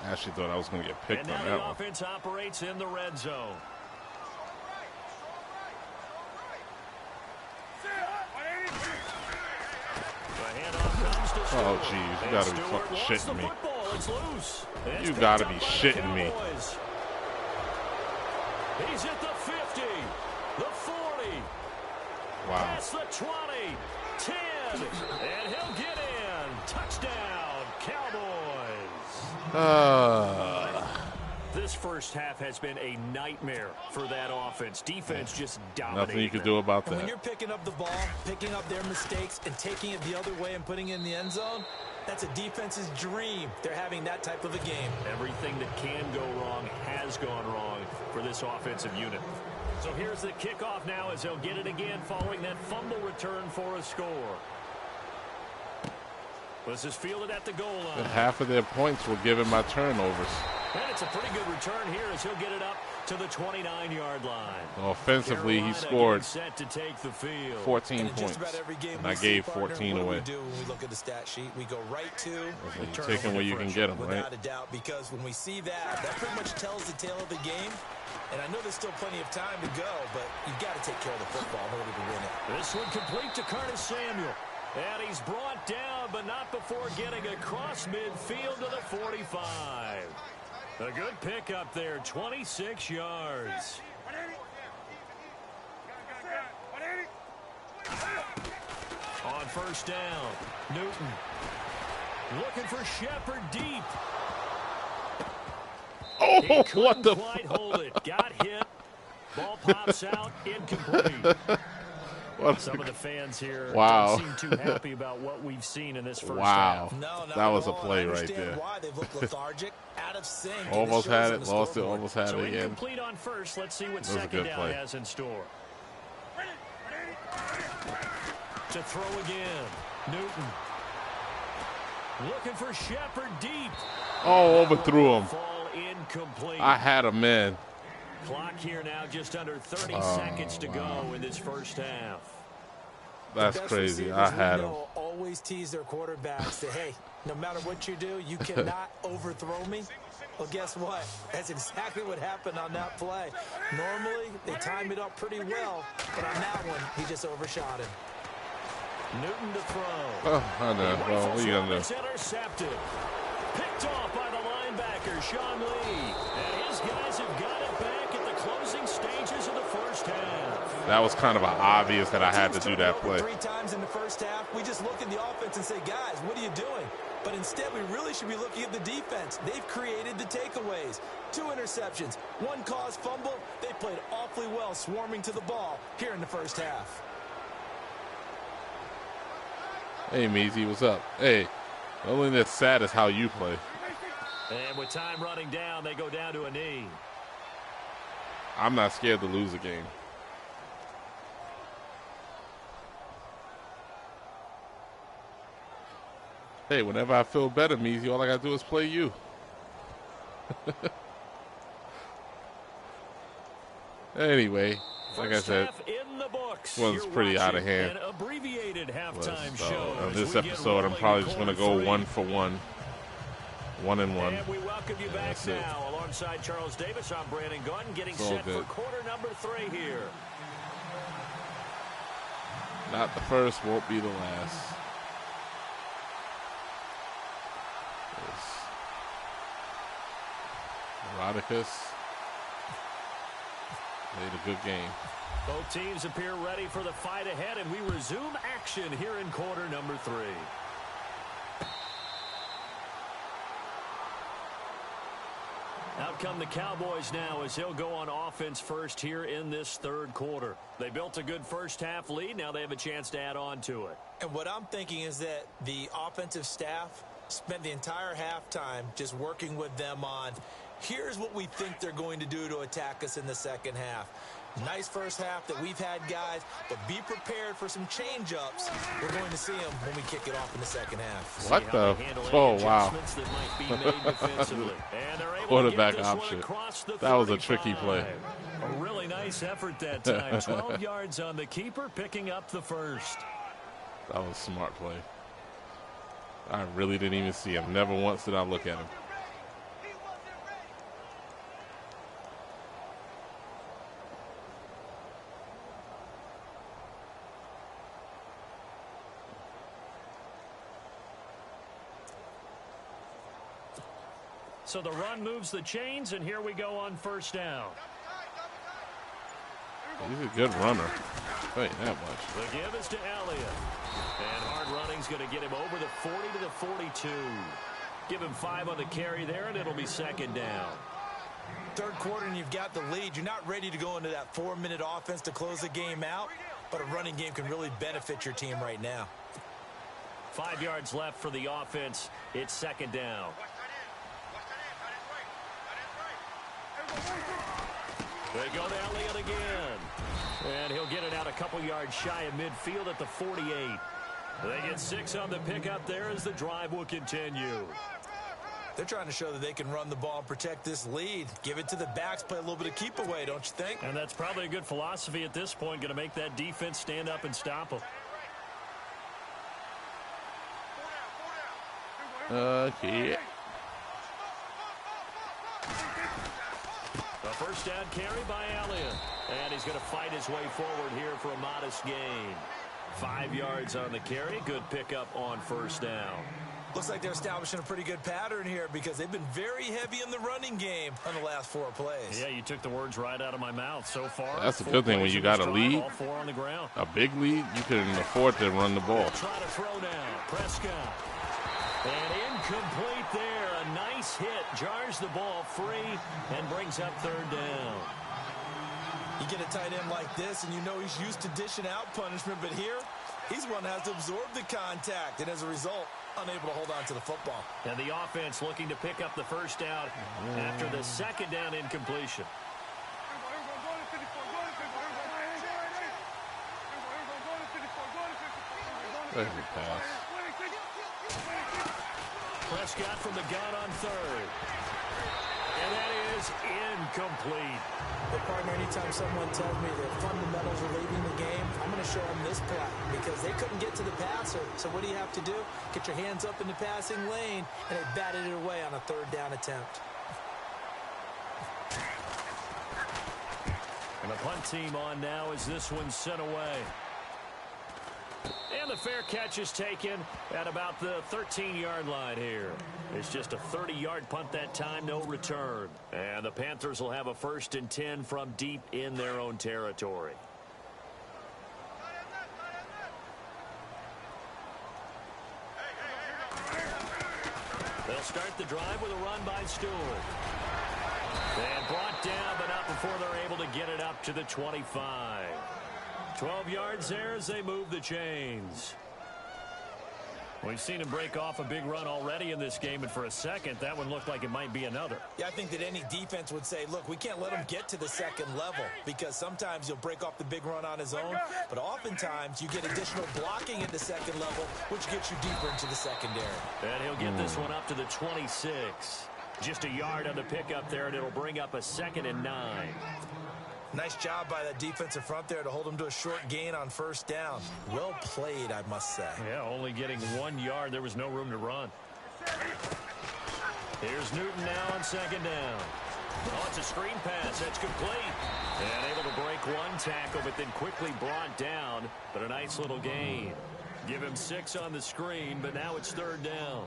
Speaker 1: I actually thought I was going to get picked
Speaker 3: and
Speaker 1: on
Speaker 3: now
Speaker 1: that
Speaker 3: the
Speaker 1: one.
Speaker 3: offense operates in the red zone. The handoff comes to Stewart.
Speaker 1: Oh, jeez. You got to be fucking shitting me.
Speaker 3: It's loose.
Speaker 1: You got to be shitting me.
Speaker 3: He's at the 50, the 40.
Speaker 1: Wow.
Speaker 3: Past the 20, 10, and he'll get in. Touchdown, Cowboys. This first half has been a nightmare for that offense. Defense just dominating.
Speaker 1: Nothing you can do about that.
Speaker 4: And when you're picking up the ball, picking up their mistakes, and taking it the other way and putting it in the end zone, that's a defense's dream. They're having that type of a game.
Speaker 3: Everything that can go wrong has gone wrong for this offensive unit. So here's the kickoff now as they'll get it again following that fumble return for a score. This is fielded at the goal line.
Speaker 1: And half of their points were given by turnovers.
Speaker 3: And it's a pretty good return here as he'll get it up to the 29-yard line.
Speaker 1: Offensively, he scored
Speaker 3: set to take the field.
Speaker 1: 14 points, and I gave 14 away.
Speaker 4: What do we do when we look at the stat sheet? We go right to
Speaker 1: you're taking where you can get them, right?
Speaker 4: Without a doubt, because when we see that, that pretty much tells the tale of the game. And I know there's still plenty of time to go, but you've got to take care of the football in order to win it.
Speaker 3: This one complete to Curtis Samuel. And he's brought down, but not before getting across midfield to the 45. A good pick up there, 26 yards. On first down, Newton looking for Shepard deep.
Speaker 1: Oh, what the
Speaker 3: quite hold it. Got hit. Ball pops out, incomplete. Some of the fans here don't seem too happy about what we've seen in this first half.
Speaker 4: No,
Speaker 1: that was a play right there.
Speaker 4: Why they've looked lethargic, out of sync.
Speaker 1: Almost had it, lost it, almost had
Speaker 3: So
Speaker 1: it again.
Speaker 3: Incomplete on first. Let's see what second down has in store. To throw again, Newton looking for Shepard deep.
Speaker 1: Oh, overthrew him.
Speaker 3: Fall incomplete.
Speaker 1: I had him, man.
Speaker 3: Clock here now, just under 30 seconds to go in this first half.
Speaker 1: That's crazy. I had him.
Speaker 4: Always tease their quarterbacks that, hey, no matter what you do, you cannot overthrow me. Well, guess what? That's exactly what happened on that play. Normally, they time it up pretty well, but on that one, he just overshot him.
Speaker 3: Newton to throw.
Speaker 1: Oh, I know. Well, what are you going to do?
Speaker 3: Intercepted. Picked off by the linebacker, Sean Lee. And his guys have got it back at the closing stages of
Speaker 1: That was kind of obvious that I had to do that play.
Speaker 4: 3 times in the first half. We just look at the offense and say, guys, what are you doing? But instead, we really should be looking at the defense. They've created the takeaways. 2 interceptions, 1 caused fumble. They played awfully well swarming to the ball here in the first half.
Speaker 1: Hey, Meezy, what's up? Hey, the only thing that's sad is how you play.
Speaker 3: And with time running down, they go down to a knee.
Speaker 1: I'm not scared to lose a game. Hey, whenever I feel better, Meezy, all I gotta do is play you. Anyway, like I said, was pretty out of hand. On this episode, I'm probably just gonna go 1 for 1. 1 and 1.
Speaker 3: And we welcome you back now. Alongside Charles Davis, I'm Brandon Gunn, getting set for quarter number 3 here.
Speaker 1: Not the first, won't be the last. Rodicus played a good game.
Speaker 3: Both teams appear ready for the fight ahead, and we resume action here in quarter number 3. Out come the Cowboys now as they'll go on offense first here in this 3rd quarter. They built a good first half lead. Now they have a chance to add on to it.
Speaker 4: And what I'm thinking is that the offensive staff spent the entire halftime just working with them on, here's what we think they're going to do to attack us in the second half. Nice first half that we've had, guys, but be prepared for some change-ups. We're going to see them when we kick it off in the second half.
Speaker 1: What the? Oh, wow. Quarterback option. That was a tricky play.
Speaker 3: A really nice effort that time. 12 yards on the keeper, picking up the first.
Speaker 1: That was a smart play. I really didn't even see him. Never once did I look at him.
Speaker 3: So the run moves the chains, and here we go on first down.
Speaker 1: He's a good runner. Ain't that much.
Speaker 3: The give is to Elliott. And hard running's going to get him over the 40 to the 42. Give him 5 on the carry there, and it'll be second down.
Speaker 4: 3rd quarter, and you've got the lead. You're not ready to go into that 4-minute offense to close the game out, but a running game can really benefit your team right now.
Speaker 3: 5 yards left for the offense. It's second down. They go to Elliott again. And he'll get it out a couple yards shy of midfield at the 48. They get 6 on the pickup there as the drive will continue.
Speaker 4: They're trying to show that they can run the ball and protect this lead. Give it to the backs, play a little bit of keep away, don't you think?
Speaker 3: And that's probably a good philosophy at this point, going to make that defense stand up and stop them.
Speaker 1: Okay.
Speaker 3: A first down carry by Elliott. And he's going to fight his way forward here for a modest gain. 5 yards on the carry. Good pickup on first down.
Speaker 4: Looks like they're establishing a pretty good pattern here because they've been very heavy in the running game on the last 4 plays.
Speaker 3: Yeah, you took the words right out of my mouth so far.
Speaker 1: That's a good thing when you got a lead,
Speaker 3: all 4 on the ground.
Speaker 1: a big lead, you can afford to run the ball.
Speaker 3: They'll try to throw now. Prescott. And incomplete there. A nice hit. Jars the ball free and brings up 3rd down.
Speaker 4: You get a tight end like this, and you know he's used to dishing out punishment, but here, he's one that has to absorb the contact, and as a result, unable to hold on to the football.
Speaker 3: And the offense looking to pick up the first down after the second down incompletion.
Speaker 1: There's a pass.
Speaker 3: Prescott from the gun on 3rd. And that is incomplete.
Speaker 4: But partner, anytime someone tells me their fundamentals are leading the game, I'm going to show them this play because they couldn't get to the passer. So what do you have to do? Get your hands up in the passing lane, and they batted it away on a 3rd down attempt.
Speaker 3: And the punt team on now as this one's sent away. And the fair catch is taken at about the 13-yard line here. It's just a 30-yard punt that time, no return. And the Panthers will have a 1st and 10 from deep in their own territory. start the drive with a run by Stewart. And brought down, but not before they're able to get it up to the 25. 12 yards there as they move the chains. We've seen him break off a big run already in this game, and for a second, that one looked like it might be another.
Speaker 4: Yeah, I think that any defense would say, look, we can't let him get to the second level, because sometimes he'll break off the big run on his own, but oftentimes you get additional blocking at the second level, which gets you deeper into the secondary.
Speaker 3: And he'll get this one up to the 26. Just a yard on the pickup there, and it'll bring up a 2nd and 9.
Speaker 4: Nice job by that defensive front there to hold him to a short gain on first down. Well played, I must say.
Speaker 3: Yeah, only getting 1 yard. There was no room to run. Here's Newton now on 2nd down. Oh, it's a screen pass. That's complete. And able to break one tackle, but then quickly brought down. But a nice little gain. Give him 6 on the screen, but now it's 3rd down.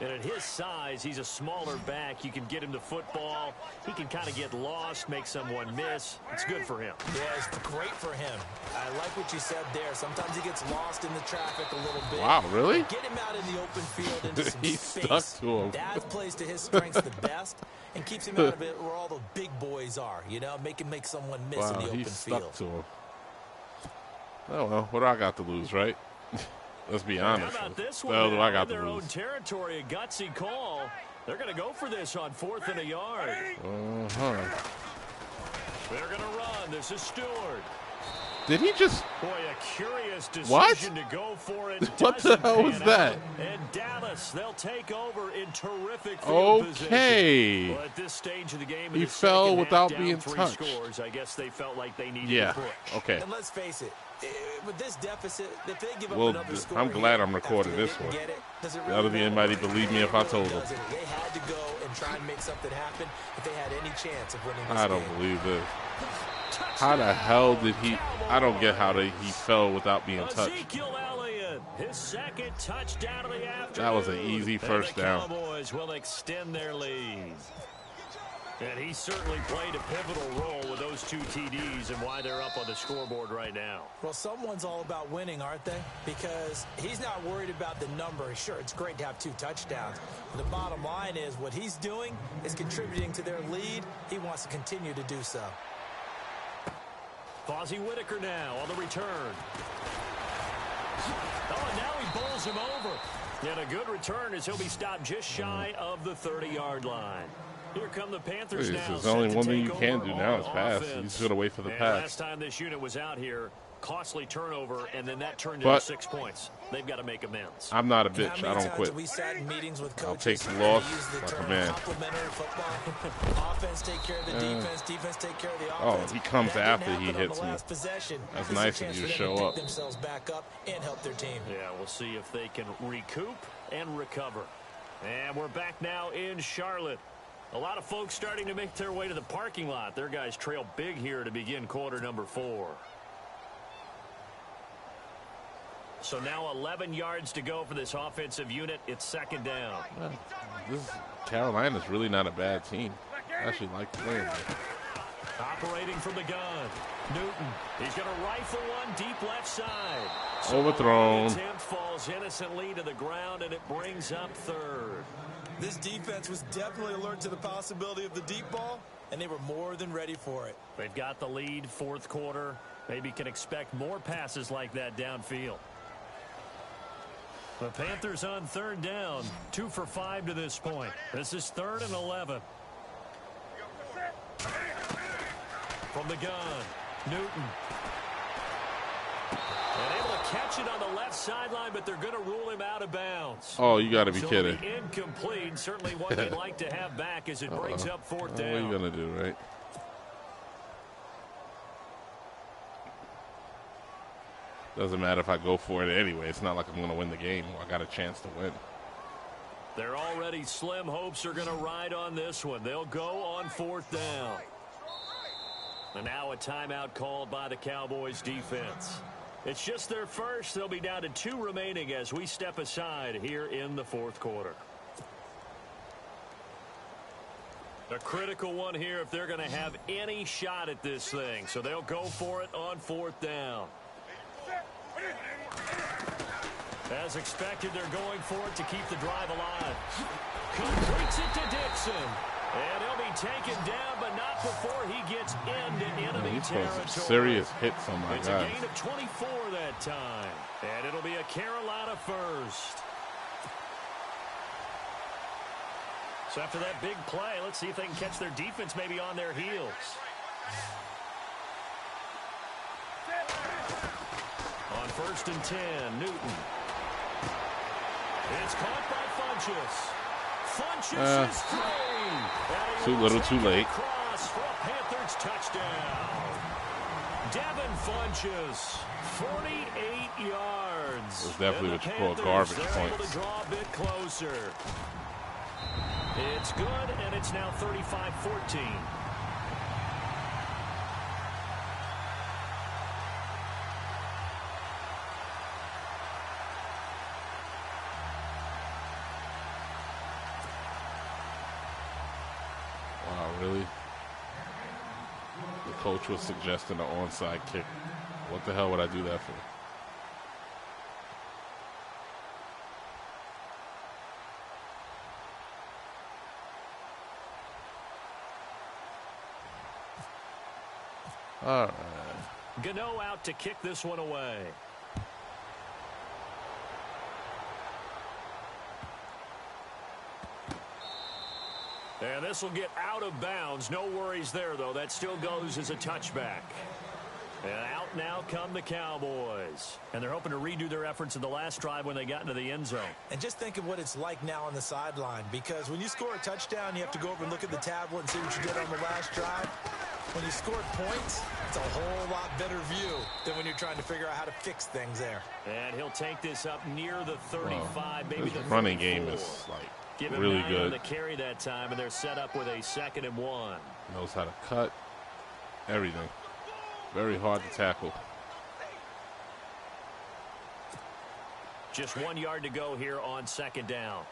Speaker 3: And at his size, he's a smaller back. You can get him the football. He can kind of get lost, make someone miss. It's good for him.
Speaker 4: Yeah, it's great for him. I like what you said there. Sometimes he gets lost in the traffic a little bit.
Speaker 1: Wow, really?
Speaker 4: Get him out in the open field into some
Speaker 1: He
Speaker 4: space.
Speaker 1: stuck to him.
Speaker 4: That plays to his strengths the best and keeps him out of it where all the big boys are. You know, make someone miss in the open
Speaker 1: he stuck
Speaker 4: field.
Speaker 1: to him. Oh, well, what do I got to lose, right? Let's be honest.
Speaker 3: How about this
Speaker 1: What do I got
Speaker 3: in
Speaker 1: to
Speaker 3: their own
Speaker 1: lose?
Speaker 3: territory, a gutsy call. They're going to go for this on 4th and a yard.
Speaker 1: Uh-huh.
Speaker 3: They're going to run. This is Stewart.
Speaker 1: Did he just...
Speaker 3: Boy, a curious decision
Speaker 1: What?
Speaker 3: to go for it.
Speaker 1: What the hell was that?
Speaker 3: And Dallas, they'll take over in terrific field position.
Speaker 1: Okay.
Speaker 3: Well, at this stage of the game,
Speaker 1: He
Speaker 3: in the
Speaker 1: fell
Speaker 3: second
Speaker 1: without
Speaker 3: half, down
Speaker 1: being
Speaker 3: 3
Speaker 1: touched.
Speaker 3: scores, I guess they felt like they needed
Speaker 1: Yeah,
Speaker 3: to push.
Speaker 1: okay.
Speaker 4: And let's face it, with this deficit, if they give up
Speaker 1: Well,
Speaker 4: another score
Speaker 1: I'm glad
Speaker 4: here
Speaker 1: I'm recording
Speaker 4: after they
Speaker 1: this
Speaker 4: didn't
Speaker 1: one.
Speaker 4: get it, does it
Speaker 1: I
Speaker 4: really
Speaker 1: don't think
Speaker 4: matter?
Speaker 1: anybody believe me if I told them.
Speaker 4: Doesn't. They had to go and try and make something happen if they had any chance of winning this
Speaker 1: I don't
Speaker 4: game.
Speaker 1: believe this. How the hell did he... I don't get how he fell without being touched.
Speaker 3: Ezekiel Elliott, his 2nd touchdown of the afternoon.
Speaker 1: That was an easy first
Speaker 3: and the
Speaker 1: down.
Speaker 3: Cowboys will extend their lead. And he certainly played a pivotal role with those 2 TDs and why they're up on the scoreboard right now.
Speaker 4: Well, someone's all about winning, aren't they? Because he's not worried about the number. Sure, it's great to have 2 touchdowns. But the bottom line is what he's doing is contributing to their lead. He wants to continue to do so.
Speaker 3: Fozzie Whitaker now on the return. Oh, and now he bowls him over. And a good return as he'll be stopped just shy of the 30-yard line. Here come the Panthers now.
Speaker 1: There's only
Speaker 3: set to
Speaker 1: one thing
Speaker 3: take
Speaker 1: you can
Speaker 3: over
Speaker 1: do now
Speaker 3: on
Speaker 1: is pass. You
Speaker 3: offense.
Speaker 1: just got to wait for the
Speaker 3: And
Speaker 1: pass.
Speaker 3: last time this unit was out here, costly turnover, and then that turned
Speaker 1: But-
Speaker 3: into 6 points. They've got to make amends.
Speaker 1: I'm not a
Speaker 4: How
Speaker 1: bitch.
Speaker 4: many
Speaker 1: I don't
Speaker 4: times
Speaker 1: quit.
Speaker 4: have we sat in meetings with
Speaker 1: I'll
Speaker 4: coaches
Speaker 1: take the
Speaker 4: and
Speaker 1: loss
Speaker 4: they use the
Speaker 1: like a
Speaker 4: term
Speaker 1: man.
Speaker 4: complementary football. Offense take care of the defense, defense take care of the offense.
Speaker 1: Oh, he comes
Speaker 4: That
Speaker 1: after
Speaker 4: didn't
Speaker 1: he
Speaker 4: happen on
Speaker 1: hits
Speaker 4: the
Speaker 1: me.
Speaker 4: last possession.
Speaker 1: That's
Speaker 4: This is a
Speaker 1: nice of
Speaker 4: chance
Speaker 1: you to
Speaker 4: for them
Speaker 1: show
Speaker 4: pick
Speaker 1: up.
Speaker 4: themselves back up and help their team.
Speaker 3: Yeah, we'll see if they can recoup and recover. And we're back now in Charlotte. A lot of folks starting to make their way to the parking lot. Their guys trail big here to begin quarter number 4. So now 11 yards to go for this offensive unit. It's 2nd down.
Speaker 1: Carolina's really not a bad team. I actually like playing them.
Speaker 3: Operating from the gun. Newton. He's going to rifle one deep left side.
Speaker 1: Overthrown.
Speaker 3: The attempt falls innocently to the ground, and it brings up 3rd.
Speaker 4: This defense was definitely alert to the possibility of the deep ball, and they were more than ready for it.
Speaker 3: They've got the lead, 4th quarter. Maybe can expect more passes like that downfield. The Panthers on 3rd down, 2 for 5 to this point. This is 3rd and 11. From the gun, Newton. And able to catch it on the left sideline, but they're going to rule him out of bounds.
Speaker 1: Oh, you got to be
Speaker 3: So
Speaker 1: kidding.
Speaker 3: it'll be incomplete. Certainly one they'd like to have back as it brings up 4th
Speaker 1: What
Speaker 3: down.
Speaker 1: are you going to do, right? Doesn't matter if I go for it anyway. It's not like I'm going to win the game. I got a chance to win.
Speaker 3: Their already slim hopes are going to ride on this one. They'll go on 4th down. And now a timeout called by the Cowboys defense. It's just their first. They'll be down to 2 remaining as we step aside here in the 4th quarter. A critical one here if they're going to have any shot at this thing. So they'll go for it on 4th down. As As expected, they're going for it to keep the drive alive. Completes it to Dixon. And he'll be taken down, but not before he gets into enemy territory.
Speaker 1: Serious hits on my
Speaker 3: guys. It's a gain of 24 that time. And it'll be a Carolina first. So after that big play, let's see if they can catch their defense maybe on their heels. On 1st and 10, Newton. It's caught by Funchess. Funchess is free.
Speaker 1: Too little, too late.
Speaker 3: Cross for a Panthers touchdown. Devin Funchess, 48 yards.
Speaker 1: It's definitely what you call garbage points.
Speaker 3: Able to draw a bit closer. It's good, and it's now 35-14.
Speaker 1: Wow, really? The coach was suggesting an onside kick. What the hell would I do that for? All right.
Speaker 3: Gano out to kick this one away. And this will get out of bounds. No worries there, though. That still goes as a touchback. And out now come the Cowboys. And they're hoping to redo their efforts in the last drive when they got into the end zone.
Speaker 4: And just think of what it's like now on the sideline. Because when you score a touchdown, you have to go over and look at the tablet and see what you did on the last drive. When you scored points, it's a whole lot better view than when you're trying to figure out how to fix things there.
Speaker 3: And he'll take this up near the 35, maybe the
Speaker 1: running game is like really good.
Speaker 3: On the carry that time, and they're set up with a 2nd and 1.
Speaker 1: Knows how to cut everything. Very hard to tackle.
Speaker 3: Just 1 yard to go here on 2nd down.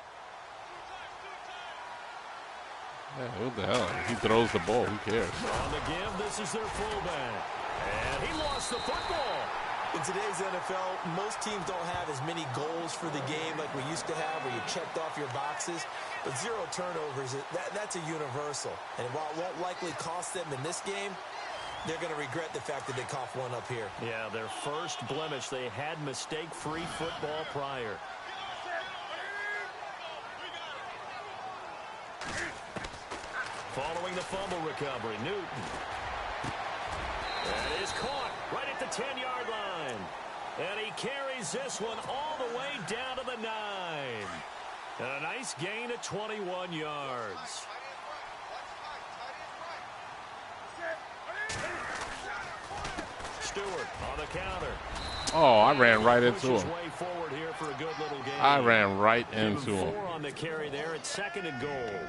Speaker 1: Yeah, what the hell? He throws the ball. Who cares?
Speaker 3: On the give, this is their fullback. And he lost the football.
Speaker 4: In today's NFL, most teams don't have as many goals for the game like we used to have, where you checked off your boxes. But 0 turnovers, that's a universal. And while it won't likely cost them in this game, they're going to regret the fact that they coughed one up here.
Speaker 3: Yeah, their first blemish. They had mistake-free football prior. Following the fumble recovery, Newton. That is caught right at the 10-yard line. And he carries this one all the way down to the 9. And a nice gain of 21 yards. Stewart on the counter.
Speaker 1: Oh, I ran right into him.
Speaker 3: Way forward here for a good little game.
Speaker 1: I ran right into him.
Speaker 3: 4 on the carry there. It's 2nd and goal.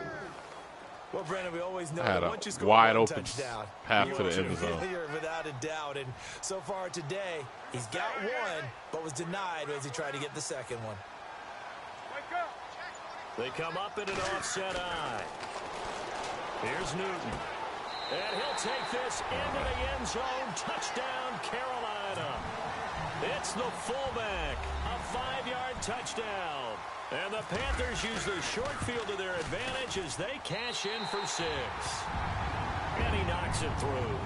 Speaker 4: Well, Brandon, we always know
Speaker 1: that
Speaker 4: once you score
Speaker 1: wide
Speaker 4: one
Speaker 1: open
Speaker 4: touchdown,
Speaker 1: path to the end zone.
Speaker 4: You're without a doubt. And so far today, he's got one, but was denied as he tried to get the second one.
Speaker 3: They come up in an offset eye. Here's Newton. And he'll take this into the end zone. Touchdown, Carolina. It's the fullback. A 5-yard touchdown. And the Panthers use the short field to their advantage as they cash in for 6. And he knocks it through.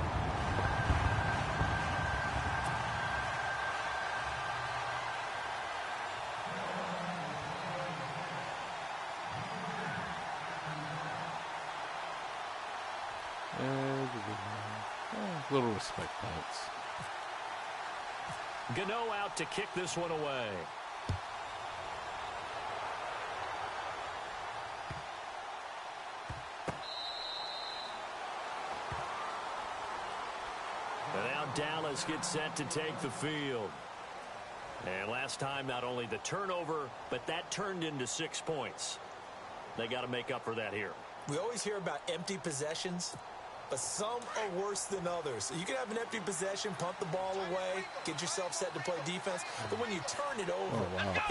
Speaker 1: Little respect points.
Speaker 3: Gano out to kick this one away. And now Dallas gets set to take the field. And last time, not only the turnover, but that turned into 6 points. They got to make up for that here.
Speaker 4: We always hear about empty possessions, but some are worse than others. You can have an empty possession, punt the ball away, get yourself set to play defense. But when you turn it over,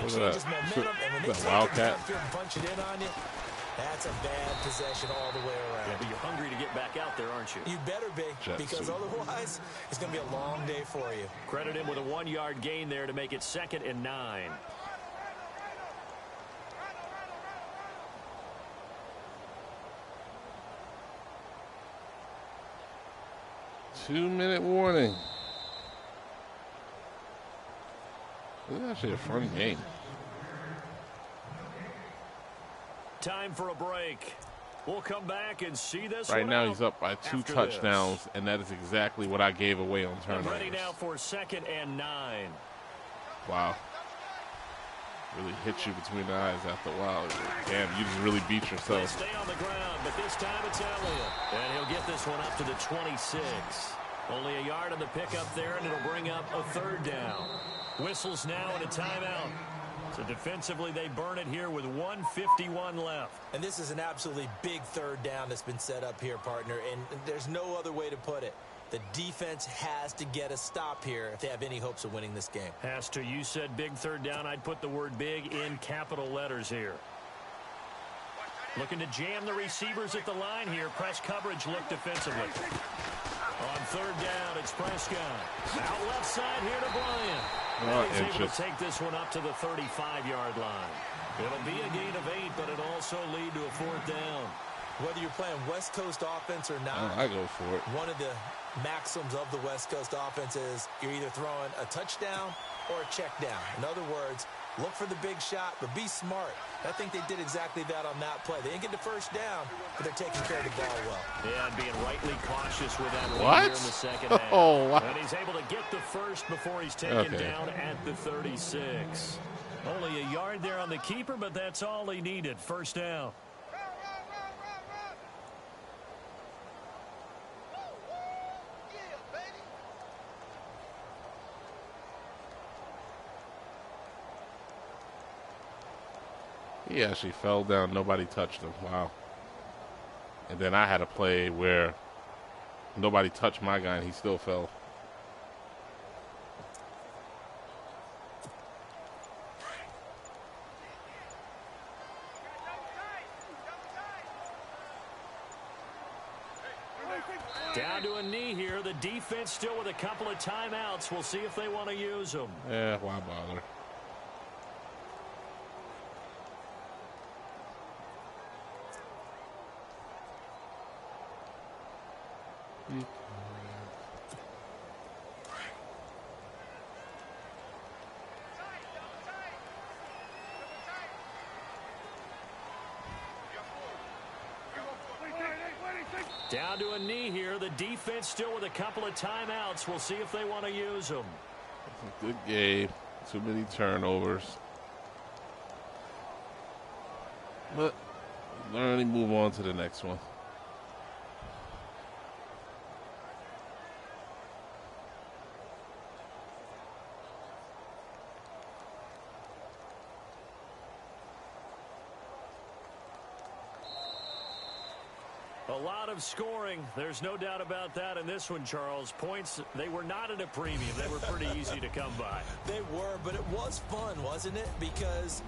Speaker 4: it changes momentum. And when they take it downfield and punch it in on you, that's a bad possession all the way around.
Speaker 3: Yeah, but you're hungry to get back out there, aren't you?
Speaker 4: You better be, because otherwise it's going to be a long day for you.
Speaker 3: Credit him with a 1-yard gain there to make it 2nd and 9.
Speaker 1: 2-minute warning. This is actually a fun game.
Speaker 3: Time for a break. We'll come back and see this
Speaker 1: Right
Speaker 3: one
Speaker 1: now
Speaker 3: out
Speaker 1: he's up by 2
Speaker 3: after
Speaker 1: touchdowns,
Speaker 3: this.
Speaker 1: and that is exactly what I gave away on turnovers.
Speaker 3: Ready now for 2nd and 9.
Speaker 1: Wow. Really hit you between the eyes after a while. Damn, you just really beat
Speaker 3: They
Speaker 1: yourself.
Speaker 3: stay on the ground, but this time it's Elliott. And he'll get this one up to the 26. Only a yard on the pickup there, and it'll bring up a 3rd down. Whistles now and a timeout. So defensively, they burn it here with 1:51 left.
Speaker 4: And this is an absolutely big 3rd down that's been set up here, partner, and there's no other way to put it. The defense has to get a stop here if they have any hopes of winning this game.
Speaker 3: Has to. You said big 3rd down. I'd put the word big in capital letters here. Looking to jam the receivers at the line here. Press coverage look defensively. On 3rd down, it's Prescott. Out left side here to Bryant. And he's able to take this one up to the 35-yard line. It'll be a gain of 8, but it'll also lead to a 4th down.
Speaker 4: Whether you're playing West Coast offense or not,
Speaker 1: I go for it.
Speaker 4: one of the maxims of the West Coast offense is you're either throwing a touchdown or a check down. In other words, look for the big shot, but be smart. I think they did exactly that on that play. They didn't get the 1st down, but they're taking care of the ball well.
Speaker 3: Yeah, and being rightly cautious with that lead here in the second half.
Speaker 1: Oh, wow.
Speaker 3: And he's able to get the 1st before he's taken down at the 36. Only a yard there on the keeper, but that's all he needed. 1st down.
Speaker 1: He actually fell down. Nobody touched him. Wow. And then I had a play where nobody touched my guy, and he still fell.
Speaker 3: Down to a knee here. The defense still with a couple of timeouts. We'll see if they want to use them.
Speaker 1: Yeah, why bother?
Speaker 3: Down to a knee here. The defense still with a couple of timeouts. We'll see if they want to use them.
Speaker 1: Good game. Too many turnovers. But learn and move on to the next one.
Speaker 3: A lot of scoring. There's no doubt about that in this one, Charles. Points, they were not at a premium. They were pretty easy to come by.
Speaker 4: They were, but it was fun, wasn't it? Because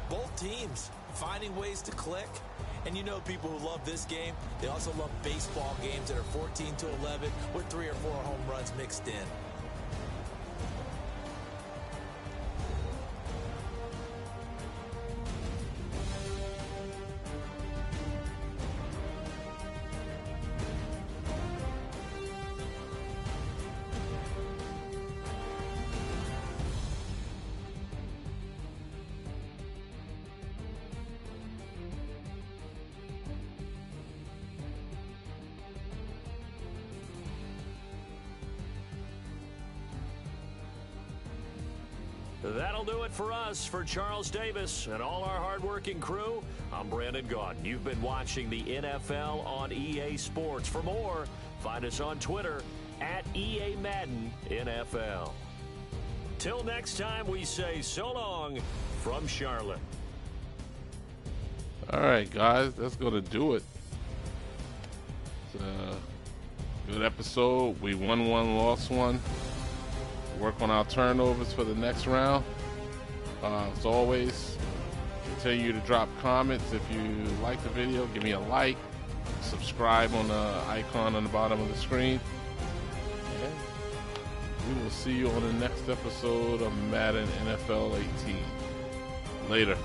Speaker 4: both teams finding ways to click. And you know people who love this game, they also love baseball games that are 14-11 with 3 or 4 home runs mixed in.
Speaker 3: That'll do it for us. For Charles Davis and all our hardworking crew, I'm Brandon Gaudin. You've been watching the NFL on EA Sports. For more, find us on Twitter at EA Madden NFL. Till next time, we say so long from Charlotte.
Speaker 1: All right, guys, that's going to do it. It's a good episode. We won one, lost one. Work on our turnovers for the next round. As always, continue to drop comments. If you like the video, give me a like. Subscribe on the icon on the bottom of the screen. And we will see you on the next episode of Madden NFL 18. Later.